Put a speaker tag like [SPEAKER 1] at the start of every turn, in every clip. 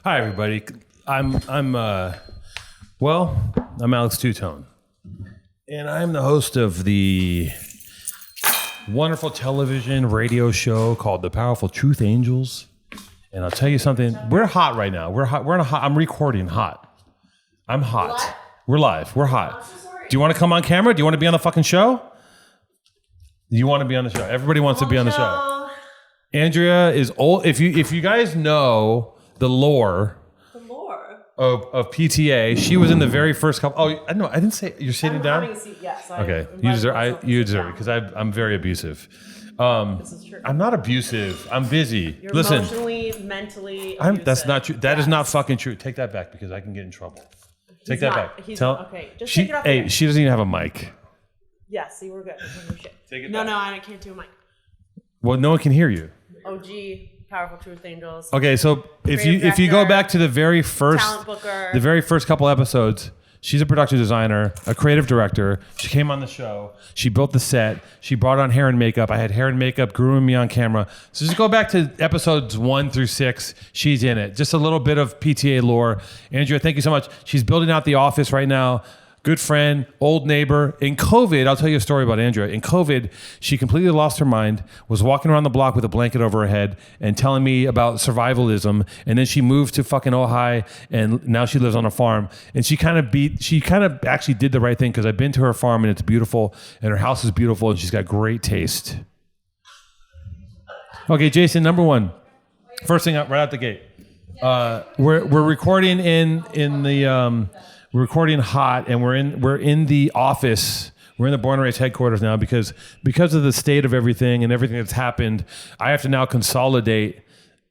[SPEAKER 1] Hi, everybody. I'm Alex Two-Tone, and I'm the host of the wonderful television radio show called The Powerful Truth Angels. And I'll tell you something. We're hot right now. We're hot. We're in a hot. I'm recording hot. I'm hot.
[SPEAKER 2] What?
[SPEAKER 1] We're live. We're hot. Do you want to come on camera? Do you want to be on the fucking show? You want to be on the show? Everybody wants to be on the show. Andrea is old. If you guys know the lore of PTA, she was in the very first couple. Oh, I know. I didn't say you're sitting down.
[SPEAKER 2] Having a seat, yes.
[SPEAKER 1] Okay, you deserve it because I'm very abusive.
[SPEAKER 2] This is true.
[SPEAKER 1] I'm not abusive. I'm busy.
[SPEAKER 2] You're
[SPEAKER 1] Listen,
[SPEAKER 2] emotionally, mentally abusive.
[SPEAKER 1] that's not true. That is not fucking true. Take that back because I can get in trouble. Take that back.
[SPEAKER 2] Okay, just take it off.
[SPEAKER 1] Hey, she doesn't even have a mic.
[SPEAKER 2] Yeah, see, we're good.
[SPEAKER 1] Take it
[SPEAKER 2] no,
[SPEAKER 1] back.
[SPEAKER 2] I can't do a mic.
[SPEAKER 1] Well, no one can hear you.
[SPEAKER 2] OG, Powerful Truth Angels.
[SPEAKER 1] Okay, so if you
[SPEAKER 2] Creative
[SPEAKER 1] go
[SPEAKER 2] director,
[SPEAKER 1] back to the very first couple episodes, she's a production designer, a creative director. She came on the show. She built the set. She brought on hair and makeup. I had hair and makeup grooming me on camera. So just go back to episodes 1 through 6. She's in it. Just a little bit of PTA lore. Andrea, thank you so much. She's building out the office right now. Good friend, old neighbor. In COVID, I'll tell you a story about Andrea. In COVID, she completely lost her mind, was walking around the block with a blanket over her head and telling me about survivalism. And then she moved to fucking Ojai, and now she lives on a farm. And she kind of actually did the right thing because I've been to her farm and it's beautiful and her house is beautiful and she's got great taste. Okay, Jason, number one. First thing right out the gate. We're recording in the... We're recording hot, and we're in the office. We're in the Born and Raised headquarters now because of the state of everything and everything that's happened. I have to now consolidate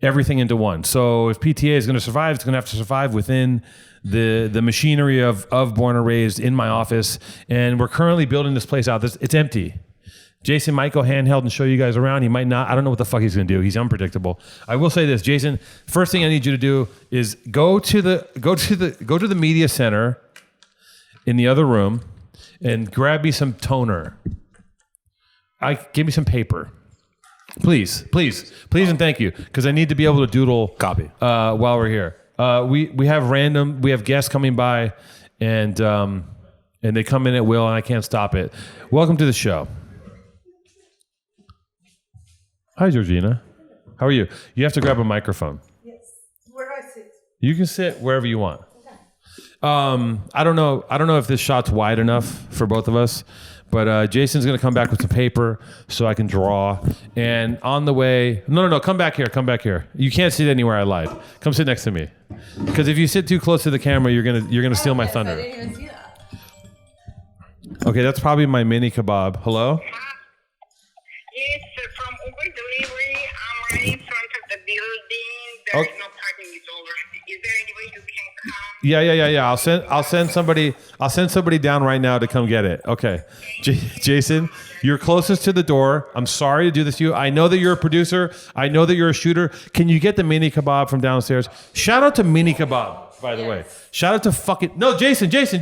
[SPEAKER 1] everything into one. So if PTA is going to survive, it's going to have to survive within the machinery of Born and Raised in my office. And we're currently building this place out. It's empty. Jason might go handheld and show you guys around. He might not. I don't know what the fuck he's going to do. He's unpredictable. I will say this, Jason. First thing I need you to do is go to the media center in the other room and grab me some toner. Give me some paper, please, and thank you, because I need to be able to doodle.
[SPEAKER 3] Copy.
[SPEAKER 1] While we're here, we have guests coming by, and they come in at will, and I can't stop it. Welcome to the show. Hi, Georgina. How are you? You have to grab a microphone.
[SPEAKER 2] Yes. Where do I sit?
[SPEAKER 1] You can sit wherever you want. Okay. I don't know if this shot's wide enough for both of us, but Jason's going to come back with some paper so I can draw. And on the way, no, come back here. You can't sit anywhere. I lied. Come sit next to me. Because if you sit too close to the camera, you're gonna steal my thunder.
[SPEAKER 2] I didn't even see that.
[SPEAKER 1] Okay, that's probably my mini kebab. Hello?
[SPEAKER 4] Yes, from Uber delivery. I'm right in front of the building. There's no parking. It's over. Is there any way you can come?
[SPEAKER 1] Yeah. I'll send somebody down right now to come get it. Okay. Jason, you're closest to the door. I'm sorry to do this to you. I know that you're a producer. I know that you're a shooter. Can you get the mini kebab from downstairs? Shout out to Mini Kebab, by the way. Shout out to fucking... No, Jason. Yes.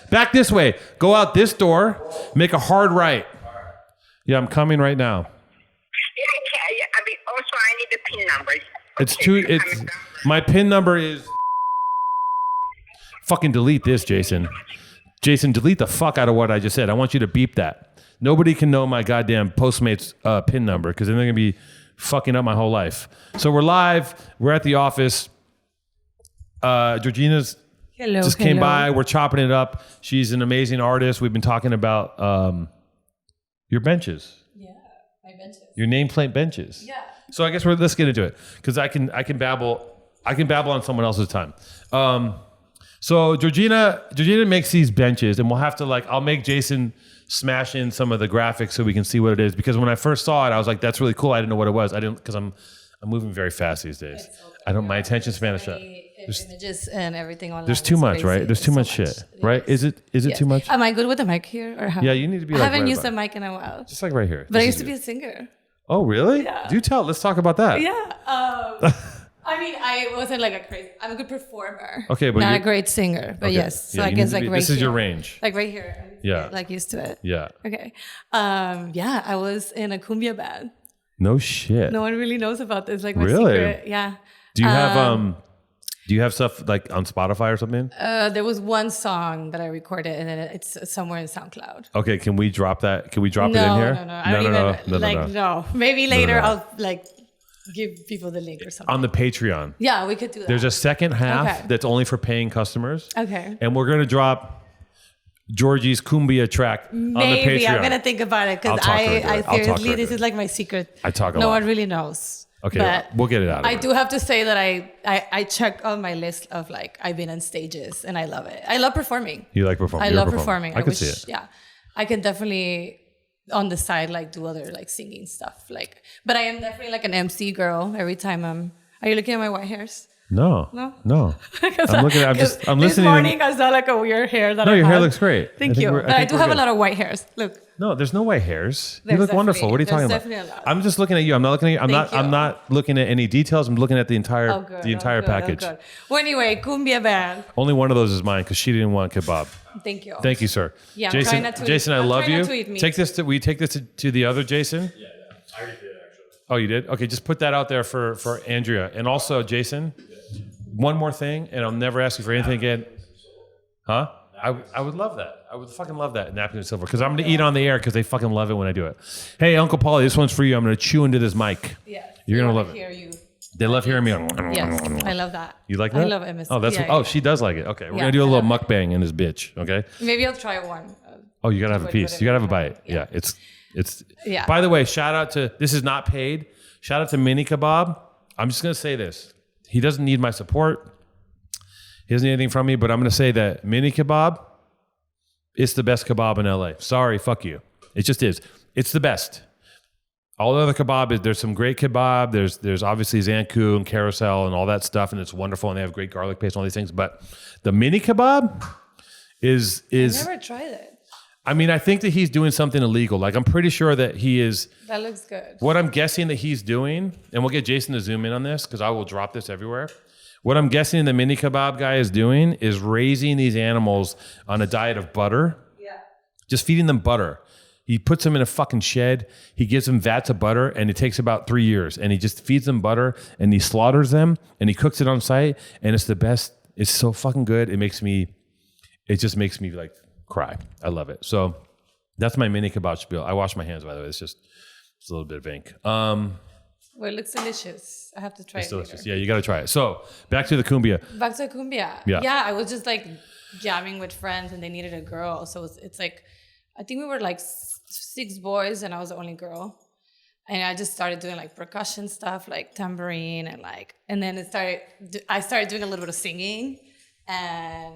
[SPEAKER 1] Back this way. Go out this door. Make a hard right. Yeah, I'm coming right now.
[SPEAKER 4] Yeah. I mean, also, I need the PIN number.
[SPEAKER 1] My PIN number is... Fucking delete this, Jason. Jason, delete the fuck out of what I just said. I want you to beep that. Nobody can know my goddamn Postmates PIN number because then they're going to be fucking up my whole life. So we're live. We're at the office. Georgina's... Came by. We're chopping it up. She's an amazing artist. We've been talking about your benches. Yeah, my benches. Your nameplate benches. Yeah. So I guess let's get into it because I can babble on someone else's time. So Georgina makes these benches, and we'll have to I'll make Jason smash in some of the graphics so we can see what it is. Because when I first saw it, I was like, "That's really cool." I didn't know what it was. Because I'm moving very fast these days. My attention span is shut.
[SPEAKER 5] Images and everything online.
[SPEAKER 1] There's too much, right? There's too much shit, right? Is it too much?
[SPEAKER 5] Am I good with the mic here or how?
[SPEAKER 1] Yeah, you need to be.
[SPEAKER 5] I haven't used the mic in a while.
[SPEAKER 1] Just right here.
[SPEAKER 5] But I used to be a singer.
[SPEAKER 1] Oh, really?
[SPEAKER 5] Yeah.
[SPEAKER 1] Do tell. Let's talk about that.
[SPEAKER 5] Yeah. I mean, I wasn't I'm a good performer.
[SPEAKER 1] Okay, but
[SPEAKER 5] not a great singer, but okay. Yes. So I guess right
[SPEAKER 1] this
[SPEAKER 5] here.
[SPEAKER 1] is your range.
[SPEAKER 5] Right here.
[SPEAKER 1] Yeah.
[SPEAKER 5] Used to it.
[SPEAKER 1] Yeah.
[SPEAKER 5] Okay. I was in a cumbia band.
[SPEAKER 1] No shit.
[SPEAKER 5] No one really knows about this. Like my
[SPEAKER 1] Really?
[SPEAKER 5] secret. Yeah.
[SPEAKER 1] Do you have stuff like on Spotify or something?
[SPEAKER 5] There was one song that I recorded, and then it's somewhere in SoundCloud.
[SPEAKER 1] Okay, can we drop that? Can we drop it in here?
[SPEAKER 5] No. I don't even. No. Maybe later I'll like give people the link or something.
[SPEAKER 1] On the Patreon.
[SPEAKER 5] Yeah, we could do that.
[SPEAKER 1] There's a second half
[SPEAKER 5] Okay.
[SPEAKER 1] that's only for paying customers.
[SPEAKER 5] Okay.
[SPEAKER 1] And we're going to drop Georgie's Cumbia track on the Patreon.
[SPEAKER 5] Maybe I'm gonna think about it because I seriously, this is like my secret.
[SPEAKER 1] I talk a
[SPEAKER 5] no
[SPEAKER 1] lot.
[SPEAKER 5] one really knows.
[SPEAKER 1] Okay,
[SPEAKER 5] but
[SPEAKER 1] we'll get it out of
[SPEAKER 5] I
[SPEAKER 1] it.
[SPEAKER 5] do have to say that I checked on my list of like I've been on stages and I love it. I love performing.
[SPEAKER 1] You like performing?
[SPEAKER 5] I
[SPEAKER 1] You're a
[SPEAKER 5] love
[SPEAKER 1] performer.
[SPEAKER 5] performing.
[SPEAKER 1] I can see it.
[SPEAKER 5] Yeah, I can definitely on the side like do other like singing stuff. Like, but I am definitely like an MC girl. Every time Are you looking at my white hairs?
[SPEAKER 1] No. I'm looking. I'm listening.
[SPEAKER 5] This morning I saw like a weird hair that
[SPEAKER 1] No,
[SPEAKER 5] I
[SPEAKER 1] your
[SPEAKER 5] had.
[SPEAKER 1] hair looks great.
[SPEAKER 5] Thank you. But I do have a lot of white hairs. Look.
[SPEAKER 1] No, there's no white hairs. You
[SPEAKER 5] There's
[SPEAKER 1] look wonderful. What are you talking
[SPEAKER 5] there's
[SPEAKER 1] about?
[SPEAKER 5] definitely a lot.
[SPEAKER 1] I'm just looking at you. I'm not looking at you. I'm not looking at any details. I'm looking at the entire package.
[SPEAKER 5] Good. Well, anyway, Cumbia Band.
[SPEAKER 1] Only one of those is mine because she didn't want kebab.
[SPEAKER 5] Thank you.
[SPEAKER 1] Thank you, sir.
[SPEAKER 5] Yeah, I'm
[SPEAKER 1] Jason.
[SPEAKER 5] trying not to
[SPEAKER 1] Jason,
[SPEAKER 5] eat-
[SPEAKER 1] I
[SPEAKER 5] I'm
[SPEAKER 1] love
[SPEAKER 5] trying
[SPEAKER 1] you.
[SPEAKER 5] not to eat meat.
[SPEAKER 1] Take this to the other Jason. Yeah. I already did actually. Oh, you did? Okay, just put that out there for Andrea. And also, Jason, one more thing, and I'll never ask you for anything again. Huh? I would love that. I would fucking love that, napkin and silver, because I'm going to eat on the air because they fucking love it when I do it. Hey, Uncle Paulie, this one's for you. I'm going to chew into this mic.
[SPEAKER 5] Yes.
[SPEAKER 1] You're going to
[SPEAKER 5] I
[SPEAKER 1] love it.
[SPEAKER 5] hear you.
[SPEAKER 1] They love hearing me.
[SPEAKER 5] Yes, I love that.
[SPEAKER 1] You like that?
[SPEAKER 5] I love MS.
[SPEAKER 1] Oh, that's
[SPEAKER 5] yeah,
[SPEAKER 1] oh,
[SPEAKER 5] yeah.
[SPEAKER 1] she does like it. Okay, we're
[SPEAKER 5] Yeah,
[SPEAKER 1] gonna do a
[SPEAKER 5] I
[SPEAKER 1] little
[SPEAKER 5] love
[SPEAKER 1] mukbang in this bitch. Okay.
[SPEAKER 5] Maybe I'll try one.
[SPEAKER 1] Oh, you gotta have a piece. You gotta have a bite. Yeah, it's.
[SPEAKER 5] Yeah.
[SPEAKER 1] By the way, shout out to this is not paid. Shout out to Mini Kebab. I'm just gonna say this. He doesn't need my support. He doesn't need anything from me, but I'm gonna say that Mini Kebab, it's the best kebab in LA. Sorry, fuck you. It just is. It's the best. All the other kebab there's some great kebab. There's obviously Zanku and Carousel and all that stuff, and it's wonderful, and they have great garlic paste and all these things. But the Mini Kebab is
[SPEAKER 5] I never tried it.
[SPEAKER 1] I mean, I think that he's doing something illegal. Like, I'm pretty sure that he is.
[SPEAKER 5] That looks good.
[SPEAKER 1] What I'm guessing that he's doing, and we'll get Jason to zoom in on this because I will drop this everywhere. What I'm guessing the Mini Kebab guy is doing is raising these animals on a diet of butter.
[SPEAKER 5] Yeah.
[SPEAKER 1] Just feeding them butter. He puts them in a fucking shed. He gives them vats of butter, and it takes about 3 years. And he just feeds them butter, and he slaughters them, and he cooks it on site, and it's the best. It's so fucking good. It just makes me like cry. I love it. So that's my Mini Kebab spiel. I wash my hands, by the way. It's a little bit of ink.
[SPEAKER 5] Well, it looks delicious. I have to try
[SPEAKER 1] It's
[SPEAKER 5] it
[SPEAKER 1] delicious.
[SPEAKER 5] later.
[SPEAKER 1] Yeah, you got to try it. So back to the cumbia.
[SPEAKER 5] Back to cumbia.
[SPEAKER 1] Yeah.
[SPEAKER 5] Yeah, I was just like jamming with friends, and they needed a girl. So it's like, I think we were like 6 boys, and I was the only girl. And I just started doing like percussion stuff, like tambourine, and then I started doing a little bit of singing, and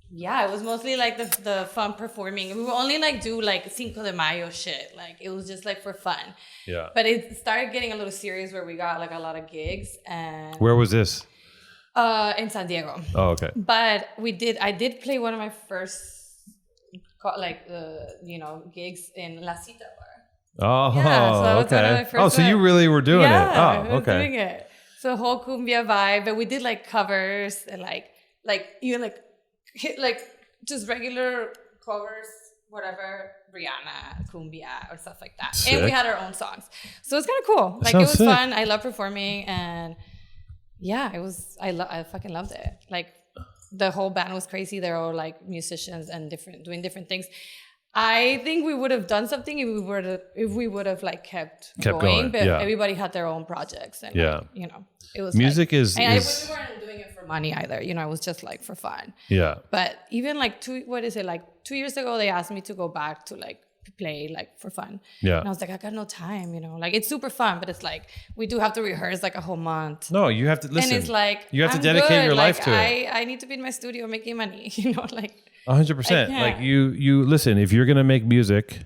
[SPEAKER 5] yeah, it was mostly like the fun performing. We would only like do like Cinco de Mayo shit. Like it was just like for fun.
[SPEAKER 1] Yeah.
[SPEAKER 5] But it started getting a little serious where we got like a lot of gigs, and
[SPEAKER 1] Where was this?
[SPEAKER 5] in San Diego.
[SPEAKER 1] Oh, okay.
[SPEAKER 5] But I did play one of my first gigs in La Cita bar.
[SPEAKER 1] Oh,
[SPEAKER 5] Yeah, so that was one of my
[SPEAKER 1] okay.
[SPEAKER 5] first
[SPEAKER 1] Oh, so you
[SPEAKER 5] ones.
[SPEAKER 1] really were doing it.
[SPEAKER 5] I
[SPEAKER 1] Oh,
[SPEAKER 5] was
[SPEAKER 1] okay.
[SPEAKER 5] doing it. So whole cumbia vibe, but we did like covers and like even like hit like just regular covers, whatever, Rihanna, cumbia or stuff like that.
[SPEAKER 1] Sick.
[SPEAKER 5] And we had our own songs. So it's kind of cool. Like it
[SPEAKER 1] sounds
[SPEAKER 5] was
[SPEAKER 1] sick.
[SPEAKER 5] fun. I love performing, and yeah, I fucking loved it. Like the whole band was crazy. They're all like musicians and doing different things. I think we would have done something if we would have like kept going. But
[SPEAKER 1] yeah.
[SPEAKER 5] everybody had their own projects, and
[SPEAKER 1] Yeah.
[SPEAKER 5] it was
[SPEAKER 1] Music
[SPEAKER 5] like,
[SPEAKER 1] is-
[SPEAKER 5] And
[SPEAKER 1] is-
[SPEAKER 5] we weren't doing it for money either. It was just like for fun.
[SPEAKER 1] Yeah.
[SPEAKER 5] But even like 2 years ago, they asked me to go back to like play like for fun.
[SPEAKER 1] Yeah.
[SPEAKER 5] And I was like, I got no time. Like it's super fun, but it's like we do have to rehearse like a whole month.
[SPEAKER 1] No, you have to listen.
[SPEAKER 5] And it's like
[SPEAKER 1] you have to
[SPEAKER 5] I'm
[SPEAKER 1] dedicate
[SPEAKER 5] good.
[SPEAKER 1] your life
[SPEAKER 5] Like,
[SPEAKER 1] to it.
[SPEAKER 5] I need to be in my studio making money. Like
[SPEAKER 1] 100%.
[SPEAKER 5] I
[SPEAKER 1] Like
[SPEAKER 5] can't.
[SPEAKER 1] you listen, if you're going to make music,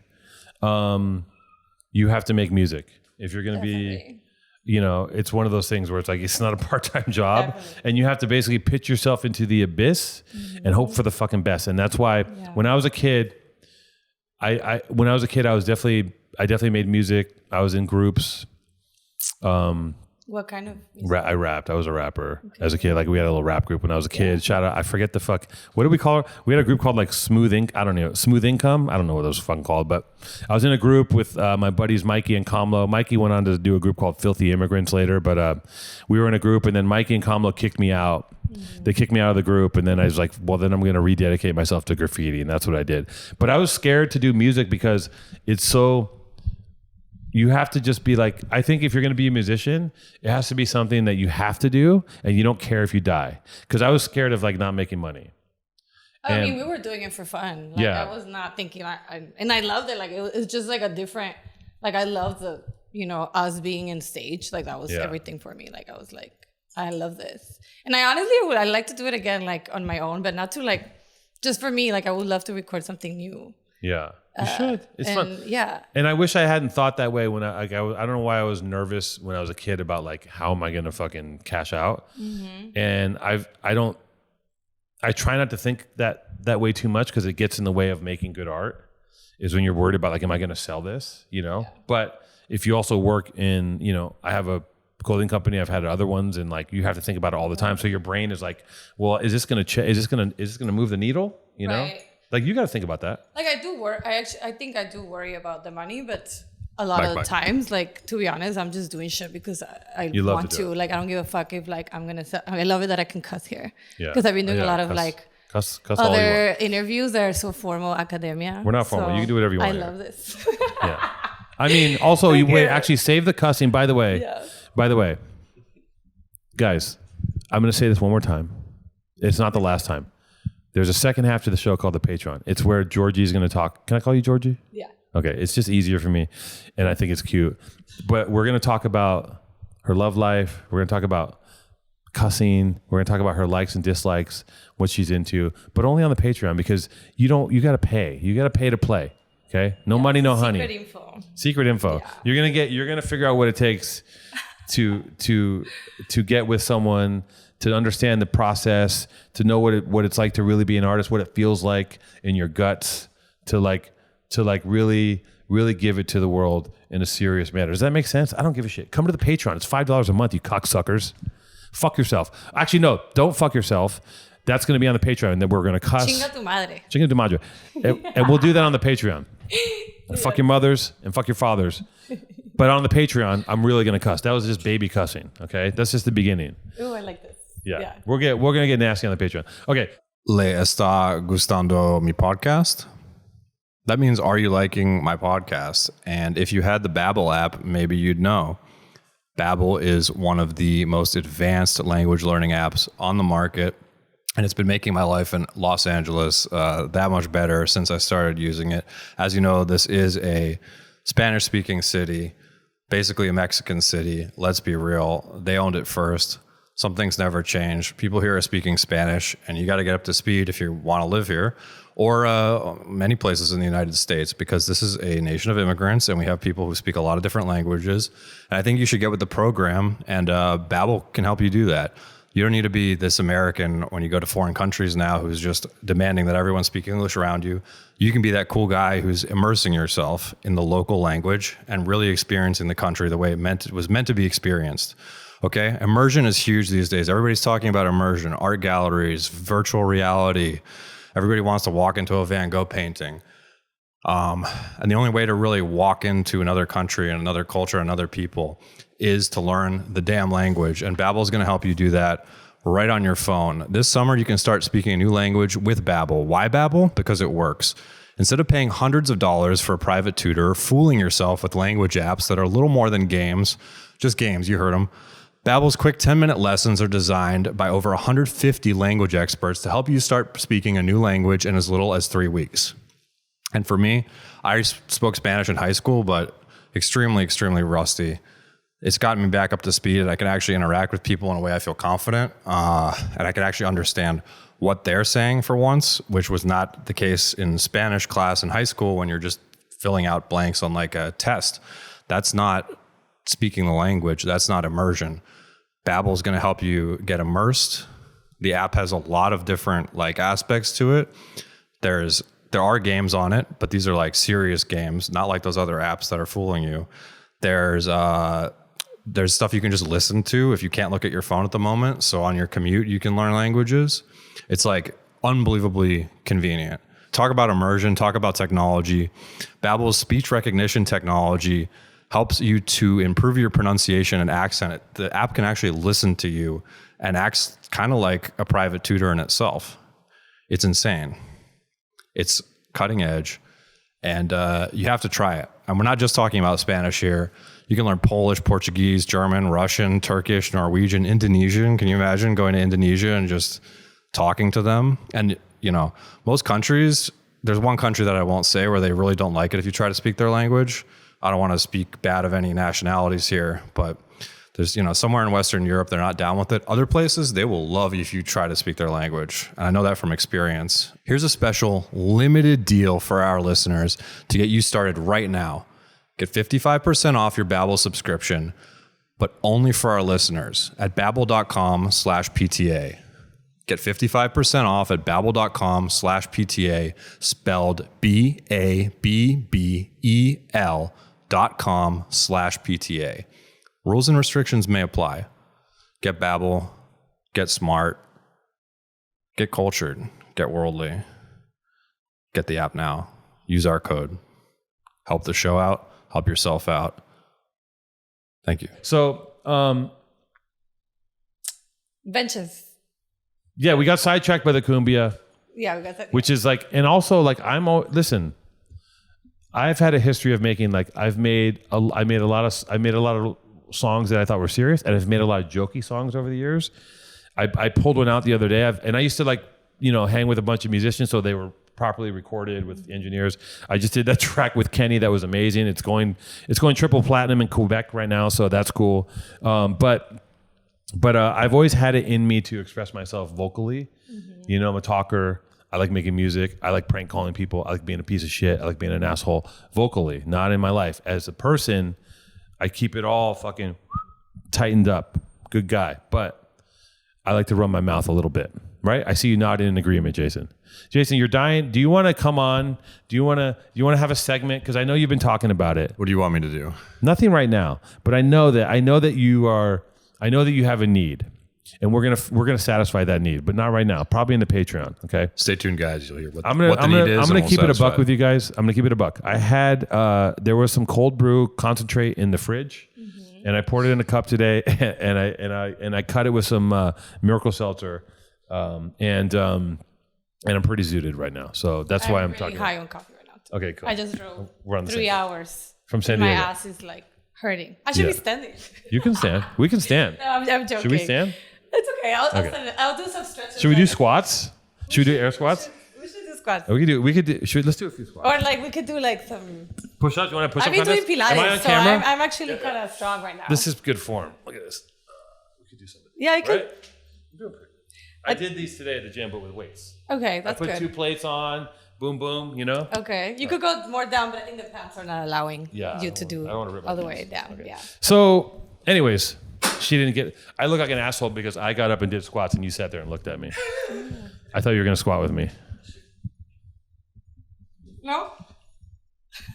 [SPEAKER 1] you have to make music. If you're going to be,
[SPEAKER 5] definitely.
[SPEAKER 1] it's one of those things where it's like, it's not a part-time job,
[SPEAKER 5] Definitely.
[SPEAKER 1] and you have to basically pitch yourself into the abyss and hope for the fucking best. And that's why when I was a kid, I definitely made music. I was in groups.
[SPEAKER 5] What kind of music?
[SPEAKER 1] I rapped. I was a rapper as a kid. Like we had a little rap group when I was a kid. Shout out. I forget the fuck. What did we call it? We had a group called like Smooth Inc. I don't know. Smooth Income. I don't know what those fucking called. But I was in a group with my buddies Mikey and Kamlo. Mikey went on to do a group called Filthy Immigrants later. But we were in a group, and then Mikey and Kamlo kicked me out. They kicked me out of the group, and then I was like, well, then I'm going to rededicate myself to graffiti, and that's what I did. But I was scared to do music because it's so. You have to just be like, I think if you're going to be a musician, it has to be something that you have to do and you don't care if you die. Because I was scared of like not making money.
[SPEAKER 5] I mean, we were doing it for fun. Like,
[SPEAKER 1] yeah.
[SPEAKER 5] I was not thinking, and I loved it. Like it was just like a different, like I loved the, us being in stage. Like that was everything for me. Like I was like, I love this. And I honestly I'd like to do it again, like on my own, but not to like, just for me, like I would love to record something new.
[SPEAKER 1] Yeah. You should. It's fun.
[SPEAKER 5] Yeah.
[SPEAKER 1] And I wish I hadn't thought that way when I don't know why I was nervous when I was a kid about like, how am I going to fucking cash out? Mm-hmm. And I try not to think that way too much because it gets in the way of making good art is when you're worried about like, am I going to sell this? Yeah. But if you also work in, I have a clothing company, I've had other ones, and like, you have to think about it all the time. So your brain is like, well, is this going to move the needle?
[SPEAKER 5] Right.
[SPEAKER 1] Like you got to think about that.
[SPEAKER 5] Like I do worry. I think I do worry about the money, but a lot of the times, like to be honest, I'm just doing shit because I want to. Like I don't give a fuck if like I'm gonna. I love it that I can cuss here. Yeah. Because I've been doing a lot of like
[SPEAKER 1] cuss
[SPEAKER 5] other interviews that are so formal academia.
[SPEAKER 1] We're not formal. So you can do whatever you want.
[SPEAKER 5] I love this.
[SPEAKER 1] Yeah. I mean, also actually save the cussing. By the way, guys, I'm gonna say this one more time. It's not the last time. There's a second half to the show called the Patreon. It's where Georgie's going to talk. Can I call you Georgie?
[SPEAKER 5] Yeah.
[SPEAKER 1] Okay. It's just easier for me. And I think it's cute. But we're going to talk about her love life. We're going to talk about cussing. We're going to talk about her likes and dislikes, what she's into, but only on the Patreon because you got to pay. You got to pay to play. Okay. No money, no honey. Secret info. Yeah. You're going to figure out what it takes to get with someone, to understand the process, to know what it's like to really be an artist, what it feels like in your guts, to really give it to the world in a serious manner. Does that make sense? I don't give a shit. Come to the Patreon. It's $5 a month, you cocksuckers. Fuck yourself. Actually, no, don't fuck yourself. That's going to be on the Patreon, and then we're going to cuss.
[SPEAKER 5] Chinga tu madre.
[SPEAKER 1] Chinga tu madre. And we'll do that on the Patreon. And fuck your mothers and fuck your fathers. But on the Patreon, I'm really going to cuss. That was just baby cussing, okay? That's just the beginning.
[SPEAKER 5] Ooh, I like this.
[SPEAKER 1] Yeah. We're going to get nasty on the Patreon. Okay.
[SPEAKER 3] ¿Le está gustando mi podcast? That means, are you liking my podcast? And if you had the Babbel app, maybe you'd know. Babbel is one of the most advanced language learning apps on the market. And it's been making my life in Los Angeles that much better since I started using it. As you know, this is a Spanish-speaking city, basically a Mexican city. Let's be real. They owned it first. Some things never change. People here are speaking Spanish, and you got to get up to speed if you want to live here, or many places in the United States, because this is a nation of immigrants, and we have people who speak a lot of different languages. And I think you should get with the program, and Babbel can help you do that. You don't need to be this American when you go to foreign countries now who's just demanding that everyone speak English around you. You can be that cool guy who's immersing yourself in the local language and really experiencing the country the way it was meant to be experienced. Okay, immersion is huge these days. Everybody's talking about immersion, art galleries, virtual reality. Everybody wants to walk into a Van Gogh painting. And the only way to really walk into another country and another culture and other people is to learn the damn language. And Babbel is going to help you do that right on your phone. This summer, you can start speaking a new language with Babbel. Why Babbel? Because it works. Instead of paying hundreds of dollars for a private tutor, fooling yourself with language apps that are little more than games, just games, you heard them. Babbel's quick 10-minute lessons are designed by over 150 language experts to help you start speaking a new language in as little as 3 weeks. And for me, I spoke Spanish in high school, but extremely, extremely rusty. It's gotten me back up to speed, and I can actually interact with people in a way I feel confident, and I can actually understand what they're saying for once, which was not the case in Spanish class in high school when you're just filling out blanks on like a test. That's not speaking the language. That's not immersion. Babbel is going to help you get immersed. The app has a lot of different like aspects to it. There are games on it, but these are like serious games, not like those other apps that are fooling you. There's there's stuff you can just listen to if you can't look at your phone at the moment. So on your commute, you can learn languages. It's like unbelievably convenient. Talk about immersion, talk about technology. Babbel's speech recognition technology helps you to improve your pronunciation and accent. The app can actually listen to you and acts kind of like a private tutor in itself. It's insane. It's cutting edge, and you have to try it. And we're not just talking about Spanish here. You can learn Polish, Portuguese, German, Russian, Turkish, Norwegian, Indonesian. Can you imagine going to Indonesia and just talking to them? And, you know, most countries, there's one country that I won't say where they really don't like it if you try to speak their language. I don't want to speak bad of any nationalities here, but there's, you know, somewhere in Western Europe, they're not down with it. Other places, they will love you if you try to speak their language. And I know that from experience. Here's a special limited deal for our listeners to get you started right now. Get 55% off your Babbel subscription, but only for our listeners at babbel.com/PTA. Get 55% off at babbel.com/PTA, spelled BABBEL.com/PTA. Rules and restrictions may apply. Get Babbel, get smart, get cultured, get worldly. Get the app now. Use our code. Help the show out. Help yourself out. Thank you.
[SPEAKER 1] So,
[SPEAKER 5] Benches.
[SPEAKER 1] yeah, we got sidetracked by the cumbia,
[SPEAKER 5] Yeah, we got that.
[SPEAKER 1] which is like, and also like, listen, I've had a history of making, like, I made a lot of songs that I thought were serious, and I've made a lot of jokey songs over the years. I pulled one out the other day, and I used to, like, you know, hang with a bunch of musicians, so they were properly recorded with engineers. I just did that track with Kenny that was amazing. It's going triple platinum in Quebec right now, so that's cool. But I've always had it in me to express myself vocally. Mm-hmm. You know, I'm a talker. I like making music. I like prank calling people. I like being a piece of shit. I like being an asshole vocally, not in my life. As a person, I keep it all fucking tightened up. Good guy. But I like to run my mouth a little bit, right? I see you nodding in agreement, Jason. Jason, you're dying. Do you want to come on? Do you want to have a segment? Because I know you've been talking about it.
[SPEAKER 3] What do you want me to do?
[SPEAKER 1] Nothing right now, but I know that you have a need, and we're gonna satisfy that need, but not right now. Probably in the Patreon. Okay.
[SPEAKER 3] Stay tuned, guys. You'll hear what the
[SPEAKER 1] need is. I'm gonna keep it a buck with
[SPEAKER 3] you.
[SPEAKER 1] you guys. I'm gonna keep it a buck. I had there was some cold brew concentrate in the fridge, and I poured it in a cup today, and I cut it with some Miracle Seltzer, and I'm pretty zooted right now. So that's why I'm
[SPEAKER 5] really
[SPEAKER 1] talking.
[SPEAKER 5] high on coffee right now.
[SPEAKER 1] Okay, cool.
[SPEAKER 5] I just drove
[SPEAKER 1] We're on the
[SPEAKER 5] 3
[SPEAKER 1] same
[SPEAKER 5] hours
[SPEAKER 1] from San
[SPEAKER 5] My
[SPEAKER 1] Diego.
[SPEAKER 5] ass is like hurting. I should be standing.
[SPEAKER 1] You can stand. We can stand.
[SPEAKER 5] No, I'm joking.
[SPEAKER 1] Should we stand?
[SPEAKER 5] It's okay. I'll do some stretches.
[SPEAKER 1] Should we do squats? Should we do air squats?
[SPEAKER 5] We should do squats.
[SPEAKER 1] We could do. Let's do a few squats.
[SPEAKER 5] Or like we could do like some.
[SPEAKER 1] Push-ups. You want to push-up
[SPEAKER 5] I've been doing
[SPEAKER 1] contest? Am I on
[SPEAKER 5] Pilates, so
[SPEAKER 1] camera?
[SPEAKER 5] I'm actually kind of strong right now.
[SPEAKER 1] This is good form. Look at this. We could do something.
[SPEAKER 5] Yeah, I could.
[SPEAKER 1] Right? I'm doing pretty good. I did these today at the gym, but with weights.
[SPEAKER 5] Okay, that's
[SPEAKER 1] I put
[SPEAKER 5] good.
[SPEAKER 1] 2 plates on. Boom, boom. You know.
[SPEAKER 5] Okay, you could go more down, but I think the pants are not allowing you to do
[SPEAKER 1] I don't wanna rip my
[SPEAKER 5] all the
[SPEAKER 1] pants.
[SPEAKER 5] way down.
[SPEAKER 1] Okay.
[SPEAKER 5] Yeah.
[SPEAKER 1] So, anyways, she didn't get. I look like an asshole because I got up and did squats, and you sat there and looked at me. I thought you were gonna squat with me.
[SPEAKER 5] No,